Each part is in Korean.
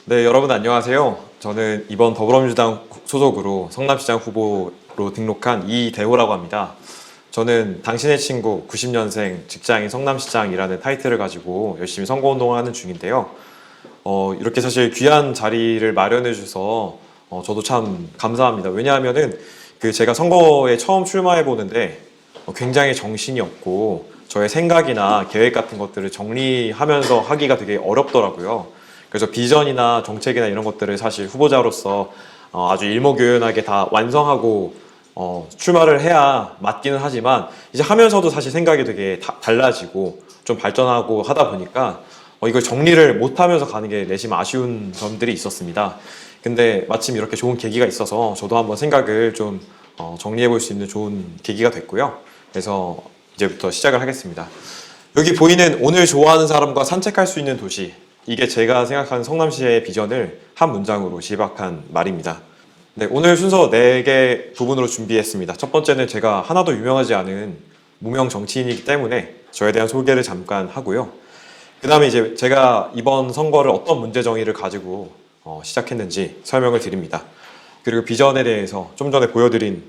네, 여러분 안녕하세요. 저는 이번 더불어민주당 소속으로 성남시장 후보로 등록한 이대호라고 합니다. 저는 당신의 친구 90년생 직장인 성남시장이라는 타이틀을 가지고 열심히 선거운동을 하는 중인데요. 이렇게 사실 귀한 자리를 마련해 주셔서 저도 참 감사합니다. 왜냐하면은 제가 선거에 처음 출마해 보는데 굉장히 정신이 없고 저의 생각이나 계획 같은 것들을 정리하면서 하기가 되게 어렵더라고요. 그래서 비전이나 정책이나 이런 것들을 사실 후보자로서 아주 일목요연하게 다 완성하고 출마를 해야 맞기는 하지만 이제 하면서도 사실 생각이 되게 달라지고 좀 발전하고 하다 보니까 이걸 정리를 못하면서 가는 게 내심 아쉬운 점들이 있었습니다. 근데 마침 이렇게 좋은 계기가 있어서 저도 한번 생각을 좀 정리해 볼 수 있는 좋은 계기가 됐고요. 그래서 이제부터 시작을 하겠습니다. 여기 보이는 오늘 좋아하는 사람과 산책할 수 있는 도시, 이게 제가 생각하는 성남시의 비전을 한 문장으로 집약한 말입니다. 네, 오늘 순서 4개 부분으로 준비했습니다. 첫 번째는 제가 하나도 유명하지 않은 무명 정치인이기 때문에 저에 대한 소개를 잠깐 하고요. 그 다음에 이제 제가 이번 선거를 어떤 문제 정의를 가지고 시작했는지 설명을 드립니다. 그리고 비전에 대해서 좀 전에 보여드린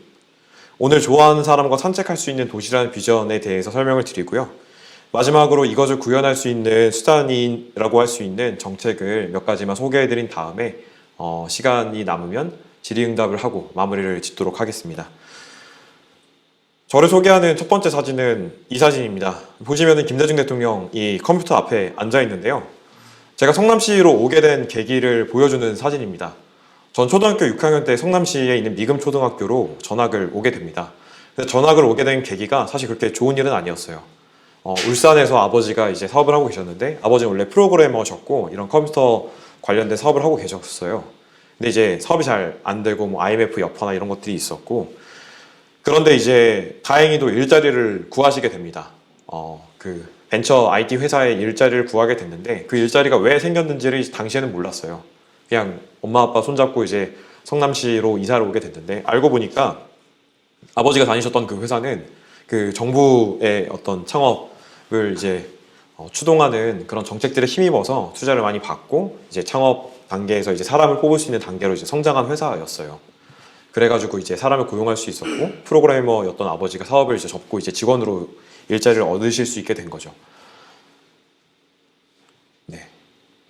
오늘 좋아하는 사람과 산책할 수 있는 도시라는 비전에 대해서 설명을 드리고요. 마지막으로 이것을 구현할 수 있는 수단이라고 할 수 있는 정책을 몇 가지만 소개해드린 다음에 시간이 남으면 질의응답을 하고 마무리를 짓도록 하겠습니다. 저를 소개하는 첫 번째 사진은 이 사진입니다. 보시면 김대중 대통령이 컴퓨터 앞에 앉아 있는데요. 제가 성남시로 오게 된 계기를 보여주는 사진입니다. 전 초등학교 6학년 때 성남시에 있는 미금초등학교로 전학을 오게 됩니다. 전학을 오게 된 계기가 사실 그렇게 좋은 일은 아니었어요. 울산에서 아버지가 이제 사업을 하고 계셨는데 아버지는 원래 프로그래머셨고 이런 컴퓨터 관련된 사업을 하고 계셨어요. 근데 이제 사업이 잘 안 되고 뭐 IMF 여파나 이런 것들이 있었고 그런데 이제 다행히도 일자리를 구하시게 됩니다. 그 벤처 IT 회사에 일자리를 구하게 됐는데 그 일자리가 왜 생겼는지를 당시에는 몰랐어요. 그냥 엄마 아빠 손잡고 이제 성남시로 이사를 오게 됐는데 알고 보니까 아버지가 다니셨던 그 회사는 그 정부의 어떤 창업을 이제 추동하는 그런 정책들에 힘입어서 투자를 많이 받고 이제 창업 단계에서 이제 사람을 뽑을 수 있는 단계로 이제 성장한 회사였어요. 그래가지고 이제 사람을 고용할 수 있었고 프로그래머였던 아버지가 사업을 이제 접고 이제 직원으로 일자리를 얻으실 수 있게 된 거죠. 네.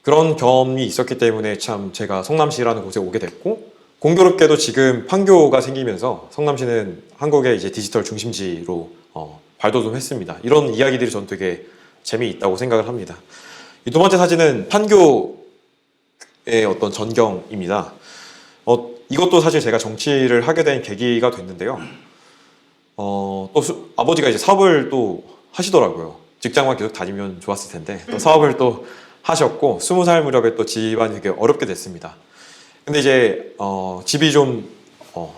그런 경험이 있었기 때문에 참 제가 성남시라는 곳에 오게 됐고 공교롭게도 지금 판교가 생기면서 성남시는 한국의 이제 디지털 중심지로 발돋움했습니다. 이런 이야기들이 전 되게 재미있다고 생각을 합니다. 이 두 번째 사진은 판교의 어떤 전경입니다. 이것도 사실 제가 정치를 하게 된 계기가 됐는데요. 또 아버지가 이제 사업을 또 하시더라고요. 직장만 계속 다니면 좋았을 텐데 또 사업을 또 하셨고 20살 무렵에 또 집안이 되게 어렵게 됐습니다. 근데 이제 집이 좀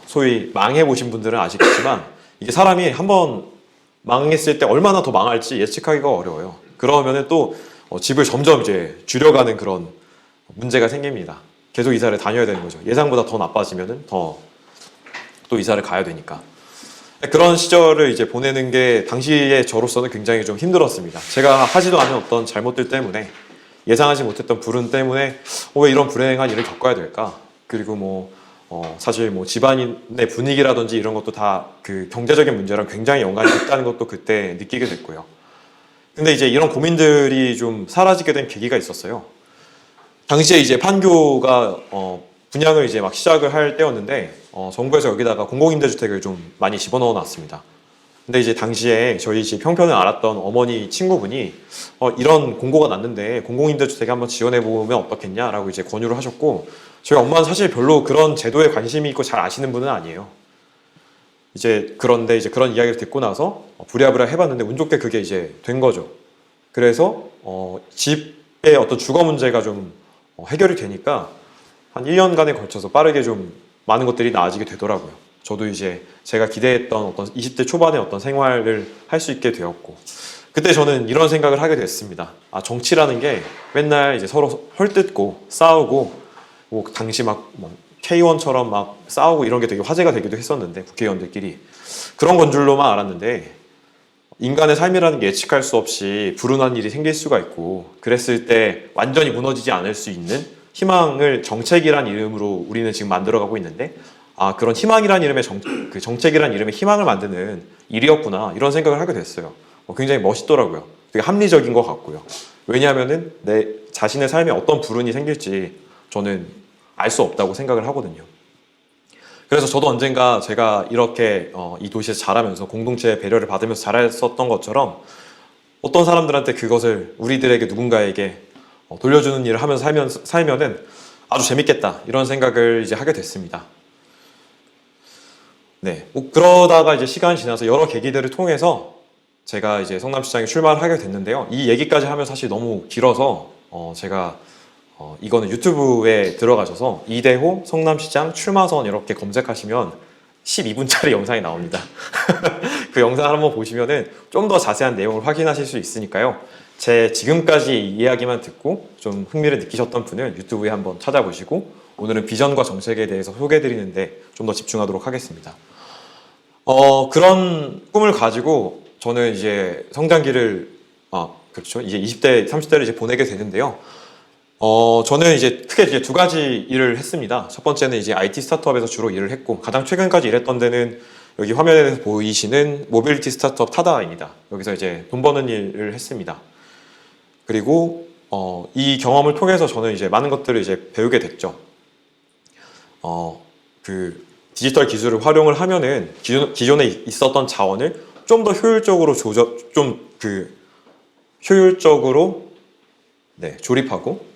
소위 망해 보신 분들은 아시겠지만 이게 사람이 한번 망했을 때 얼마나 더 망할지 예측하기가 어려워요. 그러면은 또 집을 점점 이제 줄여가는 그런 문제가 생깁니다. 계속 이사를 다녀야 되는 거죠. 예상보다 더 나빠지면은 더 또 이사를 가야 되니까. 그런 시절을 이제 보내는 게 당시에 저로서는 굉장히 좀 힘들었습니다. 제가 하지도 않은 어떤 잘못들 때문에 예상하지 못했던 불운 때문에 왜 이런 불행한 일을 겪어야 될까? 그리고 뭐 사실 뭐 집안의 분위기라든지 이런 것도 다 그 경제적인 문제랑 굉장히 연관이 있다는 것도 그때 느끼게 됐고요. 근데 이제 이런 고민들이 좀 사라지게 된 계기가 있었어요. 당시에 이제 판교가 분양을 이제 막 시작을 할 때였는데 정부에서 여기다가 공공임대주택을 좀 많이 집어넣어 놨습니다. 근데 이제 당시에 저희 집 형편을 알았던 어머니 친구분이 이런 공고가 났는데 공공임대주택에 한번 지원해보면 어떻겠냐라고 이제 권유를 하셨고 저희 엄마는 사실 별로 그런 제도에 관심이 있고 잘 아시는 분은 아니에요. 그런데 이제 그런 이야기를 듣고 나서 부랴부랴 해봤는데 운 좋게 그게 이제 된 거죠. 그래서 집의 어떤 주거 문제가 좀 해결이 되니까 한 1년간에 걸쳐서 빠르게 좀 많은 것들이 나아지게 되더라고요. 저도 이제 제가 기대했던 어떤 20대 초반의 어떤 생활을 할 수 있게 되었고 그때 저는 이런 생각을 하게 됐습니다. 정치라는 게 맨날 이제 서로 헐뜯고 싸우고 뭐 당시 막 K1처럼 막 싸우고 이런 게 되게 화제가 되기도 했었는데 국회의원들끼리 그런 건 줄로만 알았는데 인간의 삶이라는 게 예측할 수 없이 불운한 일이 생길 수가 있고 그랬을 때 완전히 무너지지 않을 수 있는 희망을 정책이란 이름으로 우리는 지금 만들어가고 있는데, 아, 그런 희망이란 이름의 그 정책이란 이름의 희망을 만드는 일이었구나, 이런 생각을 하게 됐어요. 굉장히 멋있더라고요. 되게 합리적인 것 같고요. 왜냐하면은 내 자신의 삶에 어떤 불운이 생길지 저는 알 수 없다고 생각을 하거든요. 그래서 저도 언젠가 제가 이렇게 이 도시에서 자라면서 공동체의 배려를 받으면서 자랐었던 것처럼 어떤 사람들한테 그것을 우리들에게 누군가에게 돌려주는 일을 하면서 살면은 아주 재밌겠다, 이런 생각을 이제 하게 됐습니다. 네, 뭐 그러다가 이제 시간이 지나서 여러 계기들을 통해서 제가 이제 성남시장에 출마를 하게 됐는데요. 이 얘기까지 하면 사실 너무 길어서 제가 이거는 유튜브에 들어가셔서 이대호 성남시장 출마선 이렇게 검색하시면 12분짜리 영상이 나옵니다. 그 영상을 한번 보시면은 좀 더 자세한 내용을 확인하실 수 있으니까요. 제 지금까지 이야기만 듣고 좀 흥미를 느끼셨던 분은 유튜브에 한번 찾아보시고, 오늘은 비전과 정책에 대해서 소개해드리는데 좀 더 집중하도록 하겠습니다. 그런 꿈을 가지고 저는 이제 성장기를 그렇죠. 이제 20대, 30대를 이제 보내게 되는데요. 저는 이제 크게 이제 두 가지 일을 했습니다. 첫 번째는 이제 IT 스타트업에서 주로 일을 했고, 가장 최근까지 일했던 데는 여기 화면에서 보이시는 모빌리티 스타트업 타다입니다. 여기서 이제 돈 버는 일을 했습니다. 그리고 이 경험을 통해서 저는 이제 많은 것들을 이제 배우게 됐죠. 그 디지털 기술을 활용을 하면은 기존에 있었던 자원을 좀 더 효율적으로 효율적으로 조립하고,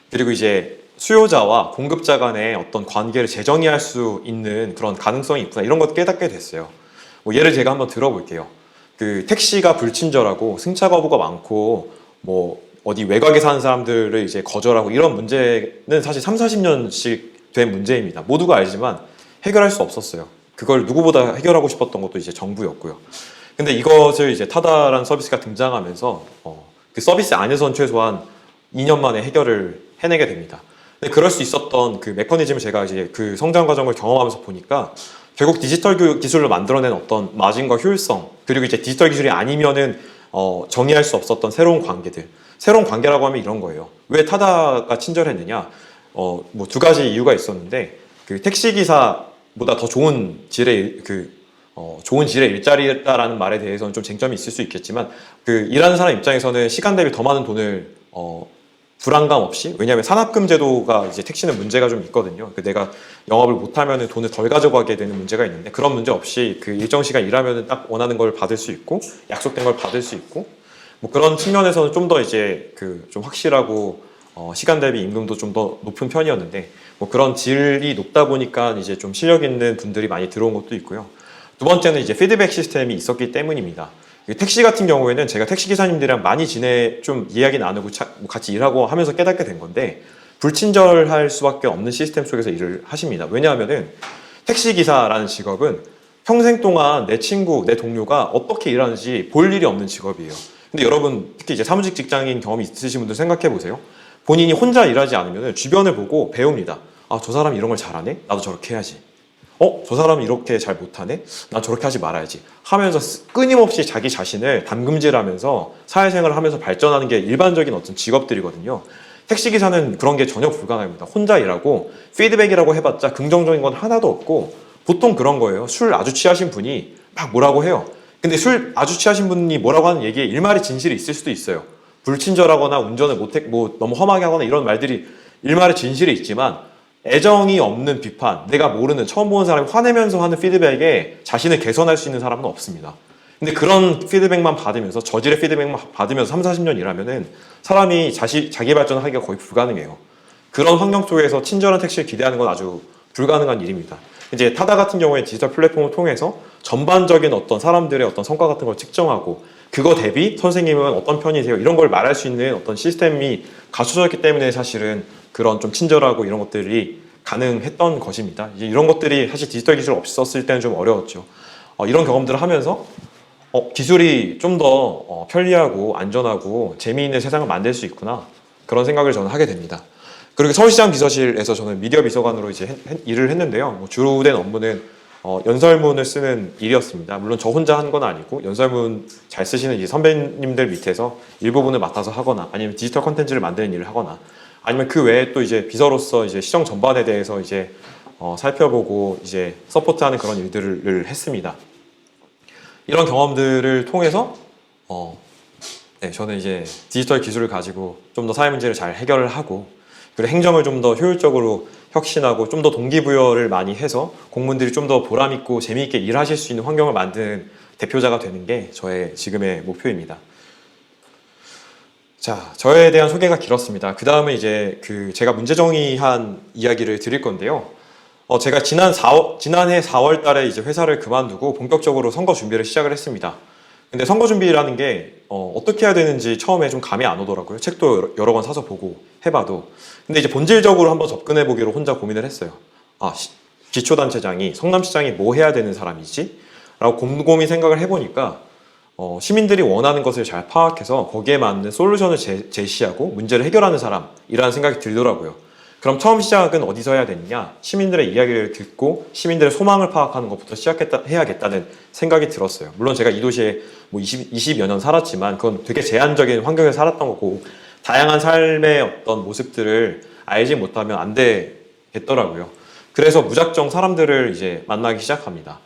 그리고 이제 수요자와 공급자 간의 어떤 관계를 재정의할 수 있는 그런 가능성이 있구나, 이런 것 깨닫게 됐어요. 뭐 예를 제가 한번 들어볼게요. 그 택시가 불친절하고 승차 거부가 많고 뭐 어디 외곽에 사는 사람들을 이제 거절하고, 이런 문제는 사실 3, 40년씩 된 문제입니다. 모두가 알지만 해결할 수 없었어요. 그걸 누구보다 해결하고 싶었던 것도 이제 정부였고요. 근데 이것을 이제 타다라는 서비스가 등장하면서 그 서비스 안에선 최소한 2년 만에 해결을 해내게 됩니다. 근데 그럴 수 있었던 그 메커니즘을 제가 이제 그 성장 과정을 경험하면서 보니까, 결국 디지털 기술로 만들어낸 어떤 마진과 효율성, 그리고 이제 디지털 기술이 아니면은 정의할 수 없었던 새로운 관계라고 하면 이런 거예요. 왜 타다가 친절했느냐? 뭐 두 가지 이유가 있었는데, 그 택시기사보다 더 좋은 질의 일자리다라는 말에 대해서는 좀 쟁점이 있을 수 있겠지만, 그 일하는 사람 입장에서는 시간 대비 더 많은 돈을 불안감 없이, 왜냐하면 산학금 제도가 이제 택시는 문제가 좀 있거든요. 내가 영업을 못하면 돈을 덜 가져가게 되는 문제가 있는데, 그런 문제 없이 그 일정 시간 일하면 딱 원하는 걸 받을 수 있고, 약속된 걸 받을 수 있고, 뭐 그런 측면에서는 좀 더 이제 그 좀 확실하고 시간 대비 임금도 좀 더 높은 편이었는데, 뭐 그런 질이 높다 보니까 이제 좀 실력 있는 분들이 많이 들어온 것도 있고요. 두 번째는 이제 피드백 시스템이 있었기 때문입니다. 택시 같은 경우에는 제가 택시 기사님들이랑 많이 좀 이야기 나누고 같이 일하고 하면서 깨닫게 된 건데, 불친절할 수밖에 없는 시스템 속에서 일을 하십니다. 왜냐하면은 택시 기사라는 직업은 평생 동안 내 친구, 내 동료가 어떻게 일하는지 볼 일이 없는 직업이에요. 근데 여러분, 특히 이제 사무직 직장인 경험이 있으신 분들 생각해 보세요. 본인이 혼자 일하지 않으면 주변을 보고 배웁니다. 아, 저 사람이 이런 걸 잘하네? 나도 저렇게 해야지. 저 사람이 이렇게 잘 못하네? 난 저렇게 하지 말아야지. 하면서 끊임없이 자기 자신을 담금질하면서 사회생활을 하면서 발전하는 게 일반적인 어떤 직업들이거든요. 택시기사는 그런 게 전혀 불가능합니다. 혼자 일하고 피드백이라고 해봤자 긍정적인 건 하나도 없고, 보통 그런 거예요. 술 아주 취하신 분이 막 뭐라고 해요. 근데 술 아주 취하신 분이 뭐라고 하는 얘기에 일말의 진실이 있을 수도 있어요. 불친절하거나 운전을 뭐 너무 험하게 하거나 이런 말들이 일말의 진실이 있지만, 애정이 없는 비판, 내가 모르는 처음 보는 사람이 화내면서 하는 피드백에 자신을 개선할 수 있는 사람은 없습니다. 근데 그런 피드백만 받으면서, 저질의 피드백만 받으면서 3, 40년 일하면은 사람이 자기 발전을 하기가 거의 불가능해요. 그런 환경 속에서 친절한 택시를 기대하는 건 아주 불가능한 일입니다. 이제 타다 같은 경우에 디지털 플랫폼을 통해서 전반적인 어떤 사람들의 어떤 성과 같은 걸 측정하고, 그거 대비 선생님은 어떤 편이세요? 이런 걸 말할 수 있는 어떤 시스템이 갖춰져 있기 때문에 사실은 그런 좀 친절하고 이런 것들이 가능했던 것입니다. 이제 이런 것들이 사실 디지털 기술 없었을 때는 좀 어려웠죠. 이런 경험들을 하면서 기술이 좀 더 편리하고 안전하고 재미있는 세상을 만들 수 있구나, 그런 생각을 저는 하게 됩니다. 그리고 서울시장 비서실에서 저는 미디어 비서관으로 이제 일을 했는데요. 뭐 주된 업무는 연설문을 쓰는 일이었습니다. 물론 저 혼자 한 건 아니고, 연설문 잘 쓰시는 이제 선배님들 밑에서 일부분을 맡아서 하거나, 아니면 디지털 컨텐츠를 만드는 일을 하거나, 아니면 그 외에 또 이제 비서로서 이제 시정 전반에 대해서 이제 살펴보고 이제 서포트하는 그런 일들을 했습니다. 이런 경험들을 통해서 네, 저는 이제 디지털 기술을 가지고 좀 더 사회 문제를 잘 해결을 하고, 그리고 행정을 좀 더 효율적으로 혁신하고 좀 더 동기부여를 많이 해서 공무원들이 좀 더 보람있고 재미있게 일하실 수 있는 환경을 만드는 대표자가 되는 게 저의 지금의 목표입니다. 자, 저에 대한 소개가 길었습니다. 그 다음에 이제 제가 문제 정의한 이야기를 드릴 건데요. 제가 지난해 4월 달에 이제 회사를 그만두고 본격적으로 선거 준비를 시작을 했습니다. 근데 선거 준비라는 게 어떻게 해야 되는지 처음에 좀 감이 안 오더라고요. 책도 여러 권 사서 보고 해봐도. 근데 이제 본질적으로 한번 접근해 보기로 혼자 고민을 했어요. 기초단체장이, 성남시장이 뭐 해야 되는 사람이지? 라고 곰곰이 생각을 해보니까 시민들이 원하는 것을 잘 파악해서 거기에 맞는 솔루션을 제시하고 문제를 해결하는 사람이라는 생각이 들더라고요. 그럼 처음 시작은 어디서 해야 되느냐? 시민들의 이야기를 듣고 시민들의 소망을 파악하는 것부터 해야겠다는 생각이 들었어요. 물론 제가 이 도시에 뭐 20여 년 살았지만 그건 되게 제한적인 환경에 살았던 거고, 다양한 삶의 어떤 모습들을 알지 못하면 안 되겠더라고요. 그래서 무작정 사람들을 이제 만나기 시작합니다.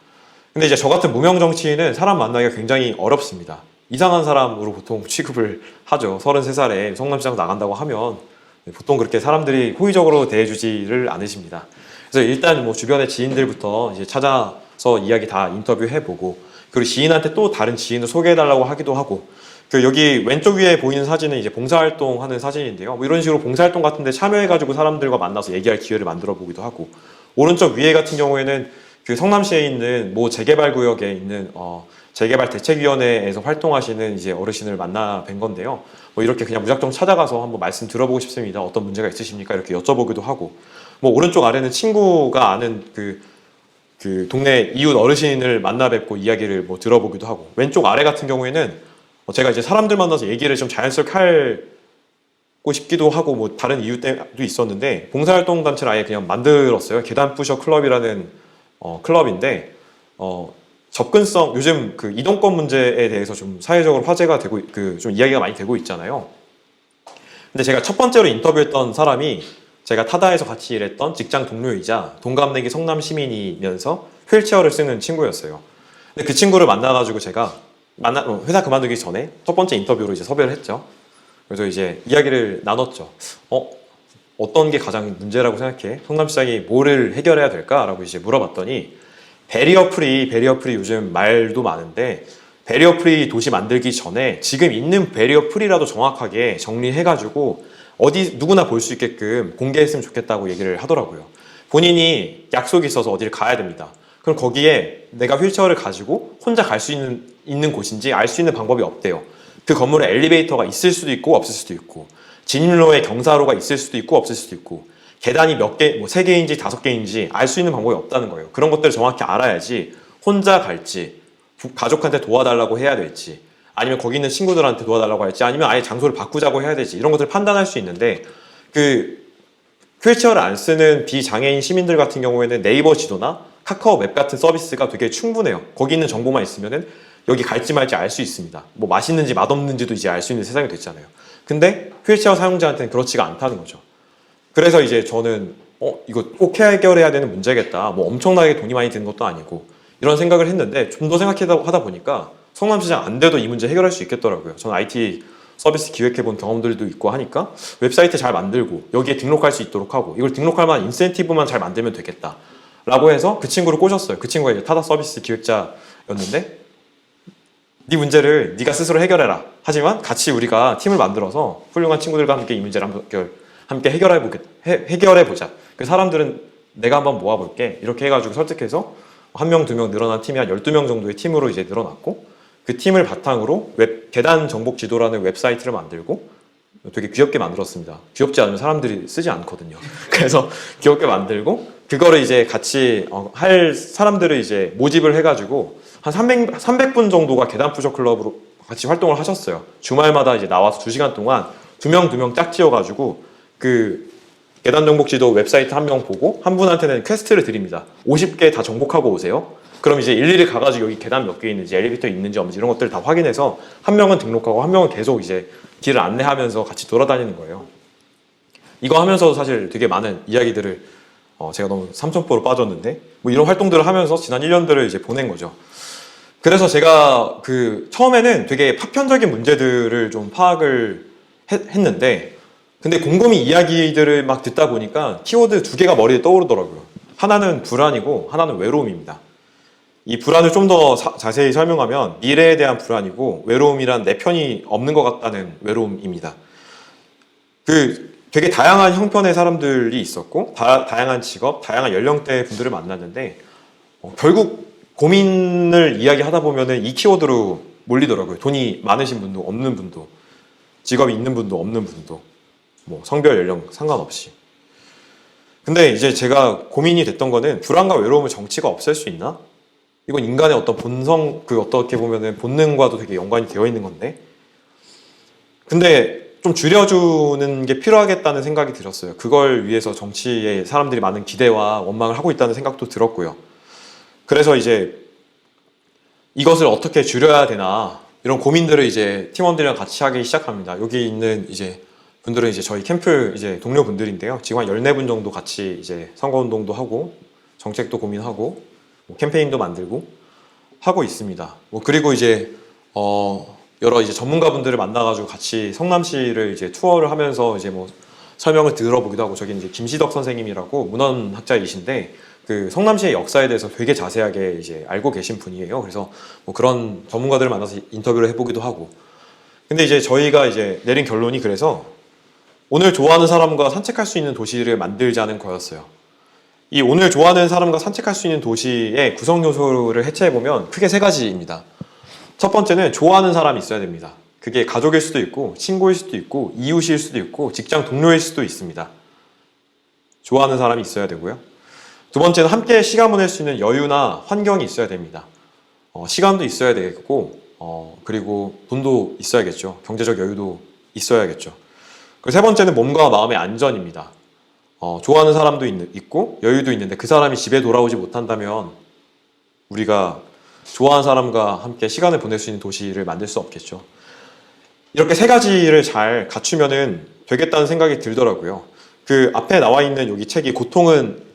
근데 이제 저 같은 무명 정치인은 사람 만나기가 굉장히 어렵습니다. 이상한 사람으로 보통 취급을 하죠. 33살에 성남시장 나간다고 하면 보통 그렇게 사람들이 호의적으로 대해주지를 않으십니다. 그래서 일단 뭐 주변의 지인들부터 이제 찾아서 이야기 다 인터뷰해보고, 그리고 지인한테 또 다른 지인을 소개해달라고 하기도 하고, 여기 왼쪽 위에 보이는 사진은 이제 봉사활동 하는 사진인데요. 뭐 이런 식으로 봉사활동 같은데 참여해가지고 사람들과 만나서 얘기할 기회를 만들어 보기도 하고, 오른쪽 위에 같은 경우에는 성남시에 있는 모 재개발 구역에 있는 재개발 대책위원회에서 활동하시는 이제 어르신을 만나 뵌 건데요. 뭐 이렇게 그냥 무작정 찾아가서 한번 말씀 들어보고 싶습니다. 어떤 문제가 있으십니까? 이렇게 여쭤보기도 하고, 뭐 오른쪽 아래는 친구가 아는 그 동네 이웃 어르신을 만나 뵙고 이야기를 뭐 들어보기도 하고, 왼쪽 아래 같은 경우에는 제가 이제 사람들 만나서 얘기를 좀 자연스럽게 하고 싶기도 하고 뭐 다른 이유도 있었는데, 봉사활동 단체를 아예 그냥 만들었어요. 계단 부셔 클럽이라는 클럽인데, 접근성, 요즘 이동권 문제에 대해서 좀 사회적으로 화제가 되고, 좀 이야기가 많이 되고 있잖아요. 근데 제가 첫 번째로 인터뷰했던 사람이 제가 타다에서 같이 일했던 직장 동료이자 동갑내기 성남 시민이면서 휠체어를 쓰는 친구였어요. 근데 그 친구를 만나가지고 제가 회사 그만두기 전에 첫 번째 인터뷰로 이제 섭외를 했죠. 그래서 이제 이야기를 나눴죠. 어떤 게 가장 문제라고 생각해? 성남시장이 뭐를 해결해야 될까라고 이제 물어봤더니, 베리어 프리 요즘 말도 많은데, 베리어 프리 도시 만들기 전에 지금 있는 베리어 프리라도 정확하게 정리해가지고 누구나 볼 수 있게끔 공개했으면 좋겠다고 얘기를 하더라고요. 본인이 약속이 있어서 어디를 가야 됩니다. 그럼 거기에 내가 휠체어를 가지고 혼자 갈 수 있는 곳인지 알 수 있는 방법이 없대요. 그 건물에 엘리베이터가 있을 수도 있고 없을 수도 있고, 진입로에 경사로가 있을 수도 있고 없을 수도 있고, 계단이 몇 개, 뭐 3개인지 5개인지 알 수 있는 방법이 없다는 거예요. 그런 것들을 정확히 알아야지 혼자 갈지, 가족한테 도와달라고 해야 될지, 아니면 거기 있는 친구들한테 도와달라고 할지, 아니면 아예 장소를 바꾸자고 해야 될지, 이런 것들을 판단할 수 있는데, 휠체어를 안 쓰는 비장애인 시민들 같은 경우에는 네이버 지도나 카카오 맵 같은 서비스가 되게 충분해요. 거기 있는 정보만 있으면은 여기 갈지 말지 알 수 있습니다. 뭐 맛있는지 맛없는지도 이제 알 수 있는 세상이 됐잖아요. 근데 휠체어 사용자한테는 그렇지가 않다는 거죠. 그래서 이제 저는 이거 꼭 해결해야 되는 문제겠다. 뭐 엄청나게 돈이 많이 드는 것도 아니고, 이런 생각을 했는데, 좀 더 생각하다 보니까 성남시장 안 돼도 이 문제 해결할 수 있겠더라고요. 저는 IT 서비스 기획해본 경험들도 있고 하니까 웹사이트 잘 만들고 여기에 등록할 수 있도록 하고, 이걸 등록할 만한 인센티브만 잘 만들면 되겠다 라고 해서 그 친구를 꼬셨어요. 그 친구가 이제 타다 서비스 기획자였는데, 네 문제를 네가 스스로 해결해라. 하지만 같이 우리가 팀을 만들어서 훌륭한 친구들과 함께 이 문제를 함께 해결해보자. 그 사람들은 내가 한번 모아볼게. 이렇게 해가지고 설득해서 1명, 2명 늘어난 팀이 한 12명 정도의 팀으로 이제 늘어났고, 그 팀을 바탕으로 계단 정복 지도라는 웹사이트를 만들고, 되게 귀엽게 만들었습니다. 귀엽지 않으면 사람들이 쓰지 않거든요. 그래서 귀엽게 만들고, 그거를 이제 같이 할 사람들을 이제 모집을 해가지고 한 300분 정도가 계단 푸셔 클럽으로 같이 활동을 하셨어요. 주말마다 이제 나와서 2시간 동안 2명 짝 지어가지고 계단 정복 지도 웹사이트 1명 보고 한 분한테는 퀘스트를 드립니다. 50개 다 정복하고 오세요. 그럼 이제 일일이 가가지고 여기 계단 몇 개 있는지, 엘리베이터 있는지 없는지 이런 것들을 다 확인해서 한 명은 등록하고 한 명은 계속 이제 길을 안내하면서 같이 돌아다니는 거예요. 이거 하면서도 사실 되게 많은 이야기들을 제가 너무 삼천포로 빠졌는데 뭐 이런 활동들을 하면서 지난 1년들을 이제 보낸 거죠. 그래서 제가 그 처음에는 되게 파편적인 문제들을 좀 파악을 했는데 근데 곰곰이 이야기들을 막 듣다 보니까 키워드 두 개가 머리에 떠오르더라고요. 하나는 불안이고 하나는 외로움입니다. 이 불안을 좀 더 자세히 설명하면 미래에 대한 불안이고 외로움이란 내 편이 없는 것 같다는 외로움입니다. 그 되게 다양한 형편의 사람들이 있었고 다양한 직업, 다양한 연령대의 분들을 만났는데 결국 고민을 이야기하다 보면은 이 키워드로 몰리더라고요. 돈이 많으신 분도 없는 분도 직업이 있는 분도 없는 분도 뭐 성별 연령 상관없이. 근데 이제 제가 고민이 됐던 거는 불안과 외로움을 정치가 없앨 수 있나? 이건 인간의 어떤 본성, 그 어떻게 보면은 본능과도 되게 연관이 되어 있는 건데. 근데 좀 줄여주는 게 필요하겠다는 생각이 들었어요. 그걸 위해서 정치에 사람들이 많은 기대와 원망을 하고 있다는 생각도 들었고요. 그래서 이제 이것을 어떻게 줄여야 되나 이런 고민들을 이제 팀원들이랑 같이 하기 시작합니다. 여기 있는 이제 분들은 이제 저희 캠프 이제 동료분들인데요. 지금 한 14분 정도 같이 이제 선거운동도 하고 정책도 고민하고 뭐 캠페인도 만들고 하고 있습니다. 뭐 그리고 이제 여러 이제 전문가분들을 만나가지고 같이 성남시를 이제 투어를 하면서 이제 뭐 설명을 들어보기도 하고 저기 이제 김시덕 선생님이라고 문헌학자이신데 그 성남시의 역사에 대해서 되게 자세하게 이제 알고 계신 분이에요. 그래서 뭐 그런 전문가들을 만나서 인터뷰를 해보기도 하고. 근데 이제 저희가 이제 내린 결론이 그래서 오늘 좋아하는 사람과 산책할 수 있는 도시를 만들자는 거였어요. 이 오늘 좋아하는 사람과 산책할 수 있는 도시의 구성 요소를 해체해보면 크게 세 가지입니다. 첫 번째는 좋아하는 사람이 있어야 됩니다. 그게 가족일 수도 있고 친구일 수도 있고 이웃일 수도 있고 직장 동료일 수도 있습니다. 좋아하는 사람이 있어야 되고요. 두 번째는 함께 시간 보낼 수 있는 여유나 환경이 있어야 됩니다. 시간도 있어야 되겠고 그리고 돈도 있어야겠죠. 경제적 여유도 있어야겠죠. 그리고 세 번째는 몸과 마음의 안전입니다. 좋아하는 사람도 있고 여유도 있는데 그 사람이 집에 돌아오지 못한다면 우리가 좋아하는 사람과 함께 시간을 보낼 수 있는 도시를 만들 수 없겠죠. 이렇게 세 가지를 잘 갖추면은 되겠다는 생각이 들더라고요. 그 앞에 나와 있는 여기 책이 고통은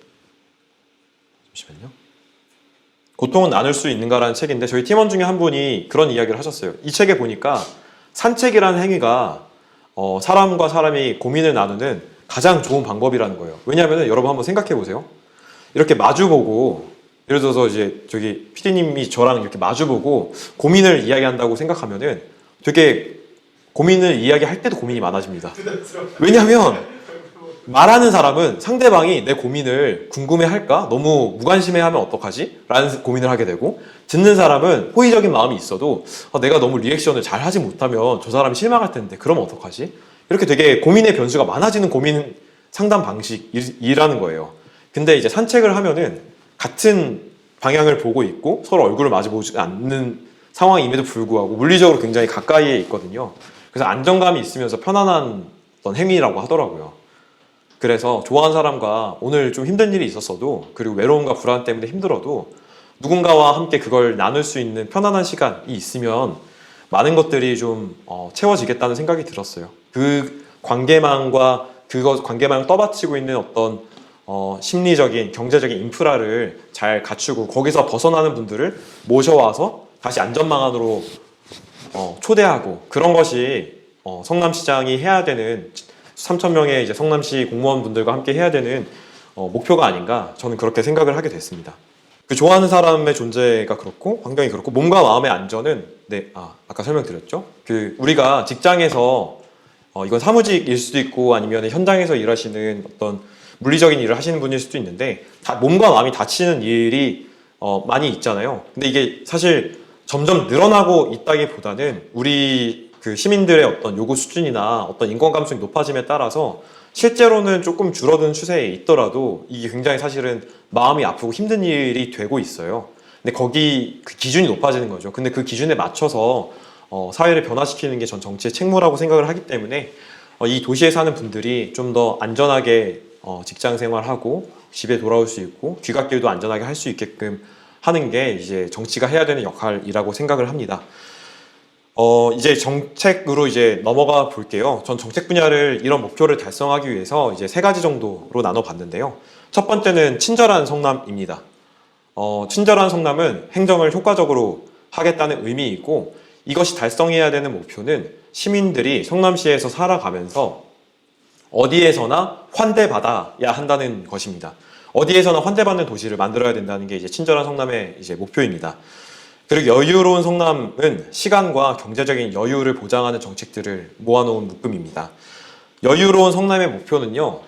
나눌 수 있는가라는 책인데 저희 팀원 중에 한 분이 그런 이야기를 하셨어요. 이 책에 보니까 산책이라는 행위가 사람과 사람이 고민을 나누는 가장 좋은 방법이라는 거예요. 왜냐하면 여러분 한번 생각해 보세요. 이렇게 마주보고 예를 들어서 이제 저기 PD님이 저랑 이렇게 마주보고 고민을 이야기한다고 생각하면은 되게 고민을 이야기할 때도 고민이 많아집니다. 왜냐하면 말하는 사람은 상대방이 내 고민을 궁금해할까? 너무 무관심해하면 어떡하지? 라는 고민을 하게 되고 듣는 사람은 호의적인 마음이 있어도 내가 너무 리액션을 잘 하지 못하면 저 사람이 실망할 텐데 그러면 어떡하지? 이렇게 되게 고민의 변수가 많아지는 고민 상담 방식이라는 거예요. 근데 이제 산책을 하면은 같은 방향을 보고 있고 서로 얼굴을 마주보지 않는 상황임에도 불구하고 물리적으로 굉장히 가까이에 있거든요. 그래서 안정감이 있으면서 편안한 어떤 행위라고 하더라고요. 그래서 좋아하는 사람과 오늘 좀 힘든 일이 있었어도 그리고 외로움과 불안 때문에 힘들어도 누군가와 함께 그걸 나눌 수 있는 편안한 시간이 있으면 많은 것들이 좀 채워지겠다는 생각이 들었어요. 그 관계망과 관계망을 떠받치고 있는 어떤 심리적인 경제적인 인프라를 잘 갖추고 거기서 벗어나는 분들을 모셔와서 다시 안전망 안으로 초대하고 그런 것이 성남시장이 해야 되는 3,000명의 이제 성남시 공무원분들과 함께 해야 되는 목표가 아닌가 저는 그렇게 생각을 하게 됐습니다. 그 좋아하는 사람의 존재가 그렇고 환경이 그렇고 몸과 마음의 안전은 아까 설명드렸죠. 그 우리가 직장에서 이건 사무직일 수도 있고 아니면 현장에서 일하시는 어떤 물리적인 일을 하시는 분일 수도 있는데 몸과 마음이 다치는 일이 많이 있잖아요. 근데 이게 사실 점점 늘어나고 있다기보다는 우리 그 시민들의 어떤 요구 수준이나 어떤 인권 감수성이 높아짐에 따라서 실제로는 조금 줄어든 추세에 있더라도 이게 굉장히 사실은 마음이 아프고 힘든 일이 되고 있어요. 근데 거기 그 기준이 높아지는 거죠. 근데 그 기준에 맞춰서 사회를 변화시키는 게 전 정치의 책무라고 생각을 하기 때문에 이 도시에 사는 분들이 좀 더 안전하게 직장 생활하고 집에 돌아올 수 있고 귀갓길도 안전하게 할 수 있게끔 하는 게 이제 정치가 해야 되는 역할이라고 생각을 합니다. 이제 정책으로 이제 넘어가 볼게요. 전 정책 분야를 이런 목표를 달성하기 위해서 이제 세 가지 정도로 나눠 봤는데요. 첫 번째는 친절한 성남입니다. 친절한 성남은 행정을 효과적으로 하겠다는 의미이고, 이것이 달성해야 되는 목표는 시민들이 성남시에서 살아가면서 어디에서나 환대받아야 한다는 것입니다. 어디에서나 환대받는 도시를 만들어야 된다는 게 이제 친절한 성남의 이제 목표입니다. 그리고 여유로운 성남은 시간과 경제적인 여유를 보장하는 정책들을 모아놓은 묶음입니다. 여유로운 성남의 목표는요,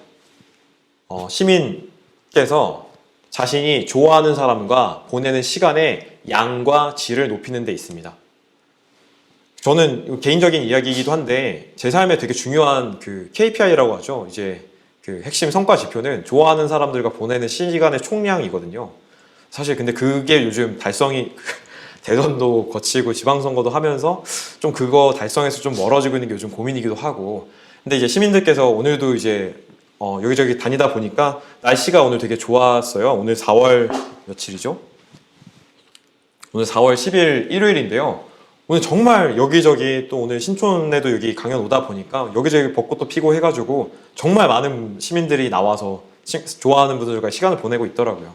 시민께서 자신이 좋아하는 사람과 보내는 시간의 양과 질을 높이는 데 있습니다. 저는 개인적인 이야기이기도 한데, 제 삶에 되게 중요한 그 KPI라고 하죠. 이제 그 핵심 성과 지표는 좋아하는 사람들과 보내는 시간의 총량이거든요. 사실 근데 그게 요즘 달성이 대선도 거치고 지방선거도 하면서 좀 그거 달성해서 좀 멀어지고 있는 게 요즘 고민이기도 하고. 근데 이제 시민들께서 오늘도 이제 여기저기 다니다 보니까 날씨가 오늘 되게 좋았어요. 오늘 4월 며칠이죠? 오늘 4월 10일 일요일인데요. 오늘 정말 여기저기, 또 오늘 신촌에도 여기 강연 오다 보니까 여기저기 벚꽃도 피고 해가지고 정말 많은 시민들이 나와서 좋아하는 분들과 시간을 보내고 있더라고요.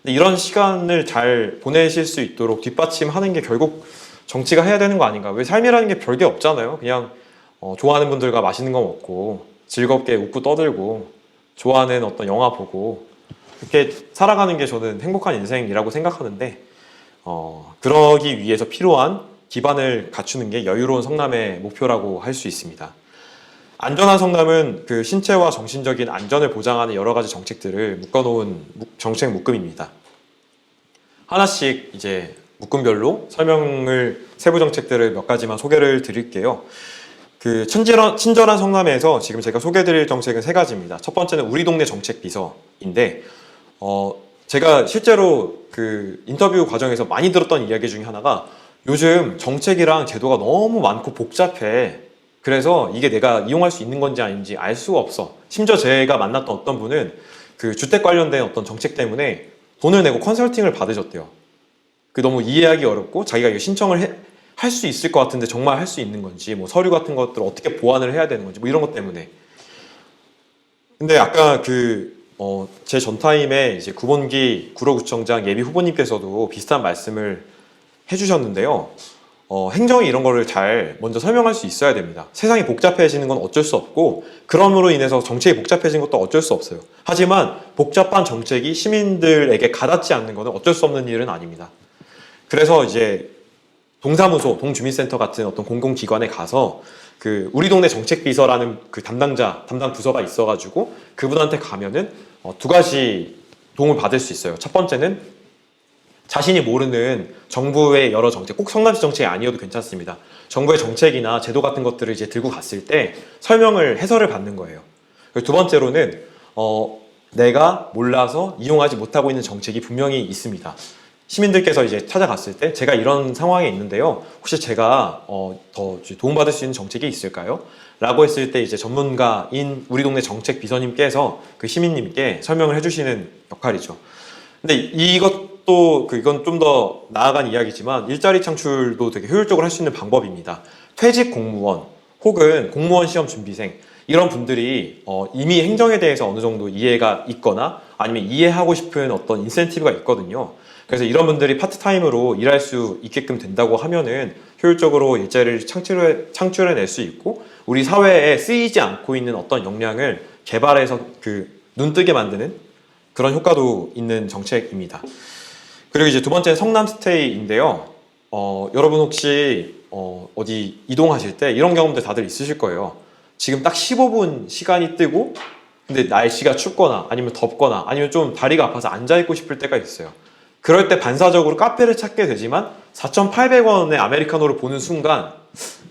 근데 이런 시간을 잘 보내실 수 있도록 뒷받침하는 게 결국 정치가 해야 되는 거 아닌가. 왜 삶이라는 게 별게 없잖아요. 그냥 좋아하는 분들과 맛있는 거 먹고 즐겁게 웃고 떠들고 좋아하는 어떤 영화 보고 그렇게 살아가는 게 저는 행복한 인생이라고 생각하는데, 그러기 위해서 필요한 기반을 갖추는 게 여유로운 성남의 목표라고 할 수 있습니다. 안전한 성남은 그 신체와 정신적인 안전을 보장하는 여러 가지 정책들을 묶어놓은 정책 묶음입니다. 하나씩 이제 묶음별로 설명을, 세부 정책들을 몇 가지만 소개를 드릴게요. 그 친절한 성남에서 지금 제가 소개해드릴 정책은 세 가지입니다. 첫 번째는 우리 동네 정책 비서인데, 제가 실제로 그 인터뷰 과정에서 많이 들었던 이야기 중에 하나가, 요즘 정책이랑 제도가 너무 많고 복잡해. 그래서 이게 내가 이용할 수 있는 건지 아닌지 알 수가 없어. 심지어 제가 만났던 어떤 분은 그 주택 관련된 어떤 정책 때문에 돈을 내고 컨설팅을 받으셨대요. 그 너무 이해하기 어렵고 자기가 이거 신청을 할 수 있을 것 같은데 정말 할 수 있는 건지, 뭐 서류 같은 것들을 어떻게 보완을 해야 되는 건지, 뭐 이런 것 때문에. 근데 아까 제 전타임에 이제 구본기 구로구청장 예비 후보님께서도 비슷한 말씀을 해주셨는데요. 행정이 이런 거를 잘 먼저 설명할 수 있어야 됩니다. 세상이 복잡해지는 건 어쩔 수 없고, 그럼으로 인해서 정책이 복잡해진 것도 어쩔 수 없어요. 하지만 복잡한 정책이 시민들에게 가닿지 않는 것은 어쩔 수 없는 일은 아닙니다. 그래서 이제 동사무소, 동주민센터 같은 어떤 공공기관에 가서 그 우리 동네 정책비서라는 그 담당 부서가 있어가지고 그분한테 가면은 두 가지 도움을 받을 수 있어요. 첫 번째는 자신이 모르는 정부의 여러 정책, 꼭 성남시 정책이 아니어도 괜찮습니다. 정부의 정책이나 제도 같은 것들을 이제 들고 갔을 때 설명을, 해설을 받는 거예요. 그리고 두 번째로는 내가 몰라서 이용하지 못하고 있는 정책이 분명히 있습니다. 시민들께서 이제 찾아갔을 때 제가 이런 상황에 있는데요. 혹시 제가 더 도움받을 수 있는 정책이 있을까요? 라고 했을 때 이제 전문가인 우리 동네 정책 비서님께서 그 시민님께 설명을 해주시는 역할이죠. 근데 이건 좀 더 나아간 이야기지만 일자리 창출도 되게 효율적으로 할 수 있는 방법입니다. 퇴직 공무원 혹은 공무원 시험 준비생, 이런 분들이 이미 행정에 대해서 어느 정도 이해가 있거나 아니면 이해하고 싶은 어떤 인센티브가 있거든요. 그래서 이런 분들이 파트타임으로 일할 수 있게끔 된다고 하면은 효율적으로 일자리를 창출해낼 수 있고, 우리 사회에 쓰이지 않고 있는 어떤 역량을 개발해서 그 눈뜨게 만드는 그런 효과도 있는 정책입니다. 그리고 이제 두 번째는 성남스테이인데요. 여러분 혹시 어디 이동하실 때 이런 경험들 다들 있으실 거예요. 지금 딱 15분 시간이 뜨고 근데 날씨가 춥거나 아니면 덥거나 아니면 좀 다리가 아파서 앉아있고 싶을 때가 있어요. 그럴 때 반사적으로 카페를 찾게 되지만 4,800원의 아메리카노를 보는 순간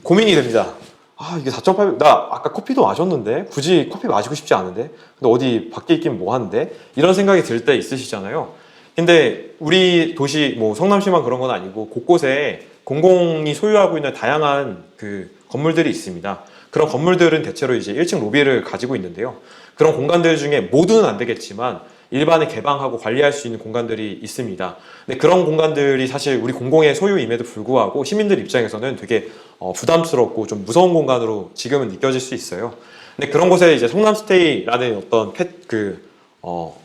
고민이 됩니다. 아, 이게 4,800원, 나 아까 커피도 마셨는데 굳이 커피 마시고 싶지 않은데, 근데 어디 밖에 있긴 뭐 하는데, 이런 생각이 들 때 있으시잖아요. 근데 우리 도시, 뭐 성남시만 그런 건 아니고 곳곳에 공공이 소유하고 있는 다양한 그 건물들이 있습니다. 그런 건물들은 대체로 이제 1층 로비를 가지고 있는데요. 그런 공간들 중에 모두는 안 되겠지만 일반에 개방하고 관리할 수 있는 공간들이 있습니다. 근데 그런 공간들이 사실 우리 공공의 소유임에도 불구하고 시민들 입장에서는 되게 부담스럽고 좀 무서운 공간으로 지금은 느껴질 수 있어요. 근데 그런 곳에 이제 성남스테이라는 어떤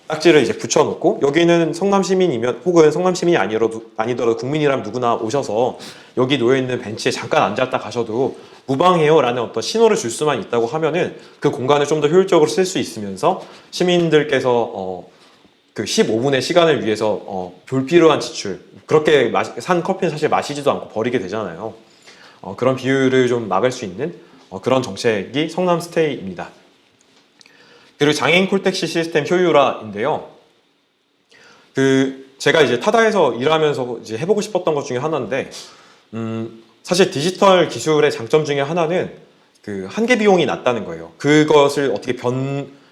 딱지를 이제 붙여놓고 여기는 성남 시민이면 혹은 성남 시민이 아니더라도 국민이라면 누구나 오셔서 여기 놓여있는 벤치에 잠깐 앉았다 가셔도 무방해요 라는 어떤 신호를 줄 수만 있다고 하면은 그 공간을 좀 더 효율적으로 쓸 수 있으면서 시민들께서 그 15분의 시간을 위해서 불필요한 지출, 그렇게 산 커피는 사실 마시지도 않고 버리게 되잖아요. 그런 비율을 좀 막을 수 있는 그런 정책이 성남스테이입니다. 그리고 장애인 콜택시 시스템 효율화인데요. 제가 이제 타다에서 일하면서 이제 해보고 싶었던 것 중에 하나인데, 사실 디지털 기술의 장점 중에 하나는 그 한계 비용이 낮다는 거예요. 그것을 어떻게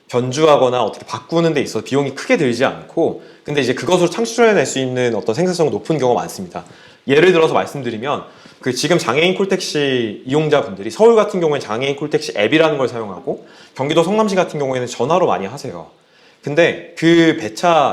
변주하거나 어떻게 바꾸는 데 있어서 비용이 크게 들지 않고, 근데 이제 그것으로 창출해낼 수 있는 어떤 생산성이 높은 경우가 많습니다. 예를 들어서 말씀드리면, 지금 장애인 콜택시 이용자분들이 서울 같은 경우에는 장애인 콜택시 앱이라는 걸 사용하고, 경기도 성남시 같은 경우에는 전화로 많이 하세요. 근데 그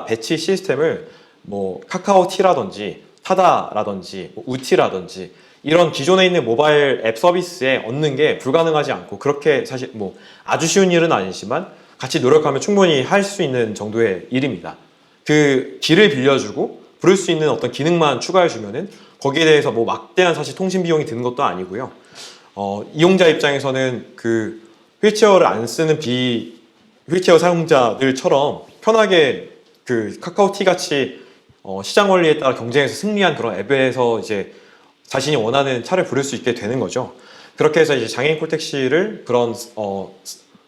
배치 시스템을 뭐 카카오티라든지 타다라든지 우티라든지 이런 기존에 있는 모바일 앱 서비스에 얻는 게 불가능하지 않고, 그렇게 사실 뭐 아주 쉬운 일은 아니지만 같이 노력하면 충분히 할 수 있는 정도의 일입니다. 그 길을 빌려주고 부를 수 있는 어떤 기능만 추가해주면은 거기에 대해서 뭐 막대한 사실 통신 비용이 드는 것도 아니고요. 이용자 입장에서는 그 휠체어를 안 쓰는 휠체어 사용자들처럼 편하게 그 카카오티 같이 시장 원리에 따라 경쟁해서 승리한 그런 앱에서 이제 자신이 원하는 차를 부를 수 있게 되는 거죠. 그렇게 해서 이제 장애인 콜택시를 그런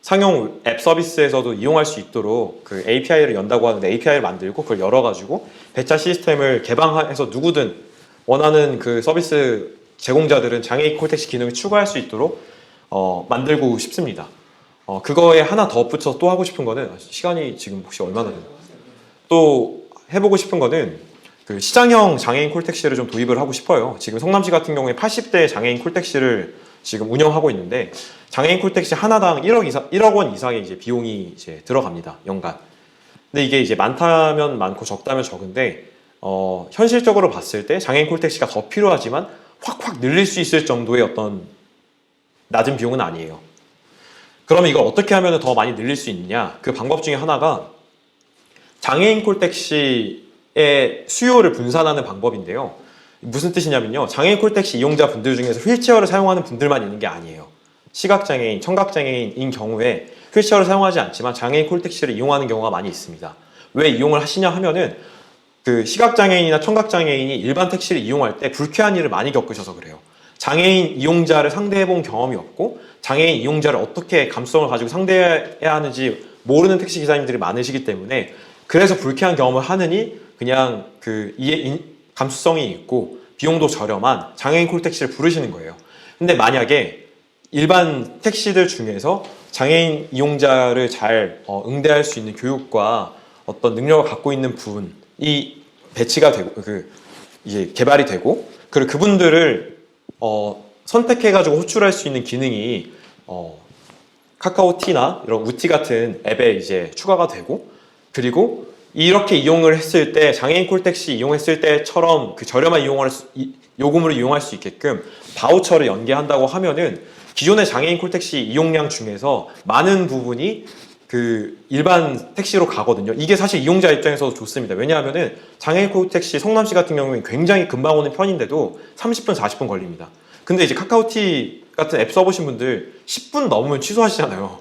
상용 앱 서비스에서도 이용할 수 있도록 그 API를 연다고 하는데, API를 만들고 그걸 열어가지고 배차 시스템을 개방해서 누구든 원하는 그 서비스 제공자들은 장애인 콜택시 기능을 추가할 수 있도록 만들고 싶습니다. 그거에 하나 더 붙여서 또 하고 싶은 거는, 시간이 지금 혹시 얼마나 되나요? 또 해보고 싶은 거는 그 시장형 장애인 콜택시를 좀 도입을 하고 싶어요. 지금 성남시 같은 경우에 80대 장애인 콜택시를 지금 운영하고 있는데, 장애인 콜택시 하나당 1억 원 이상의 이제 비용이 이제 들어갑니다. 연간. 근데 이게 이제 많다면 많고 적다면 적은데, 현실적으로 봤을 때 장애인 콜택시가 더 필요하지만 확 늘릴 수 있을 정도의 어떤 낮은 비용은 아니에요. 그러면 이걸 어떻게 하면 더 많이 늘릴 수 있느냐? 그 방법 중에 하나가 장애인 콜택시의 수요를 분산하는 방법인데요. 무슨 뜻이냐면요, 장애인 콜택시 이용자분들 중에서 휠체어를 사용하는 분들만 있는 게 아니에요. 시각장애인, 청각장애인인 경우에 휠체어를 사용하지 않지만 장애인 콜택시를 이용하는 경우가 많이 있습니다. 왜 이용을 하시냐 하면은 그 시각장애인이나 청각장애인이 일반 택시를 이용할 때 불쾌한 일을 많이 겪으셔서 그래요. 장애인 이용자를 상대해 본 경험이 없고 장애인 이용자를 어떻게 감수성을 가지고 상대해야 하는지 모르는 택시 기사님들이 많으시기 때문에, 그래서 불쾌한 경험을 하느니 그냥 감수성이 있고 비용도 저렴한 장애인 콜택시를 부르시는 거예요. 근데 만약에 일반 택시들 중에서 장애인 이용자를 잘 응대할 수 있는 교육과 어떤 능력을 갖고 있는 분이 배치가 되고 이제 개발이 되고, 그리고 그분들을 선택해가지고 호출할 수 있는 기능이 카카오티나 이런 우티 같은 앱에 이제 추가가 되고, 그리고 이렇게 이용을 했을 때 장애인 콜택시 이용했을 때처럼 그 저렴한 요금으로 이용할 수 있게끔 바우처를 연계한다고 하면은 기존의 장애인 콜택시 이용량 중에서 많은 부분이 그 일반 택시로 가거든요. 이게 사실 이용자 입장에서도 좋습니다. 왜냐하면은 장애인 콜택시 성남시 같은 경우는 굉장히 금방 오는 편인데도 30분, 40분 걸립니다. 근데 이제 카카오티 같은 앱 써보신 분들 10분 넘으면 취소하시잖아요.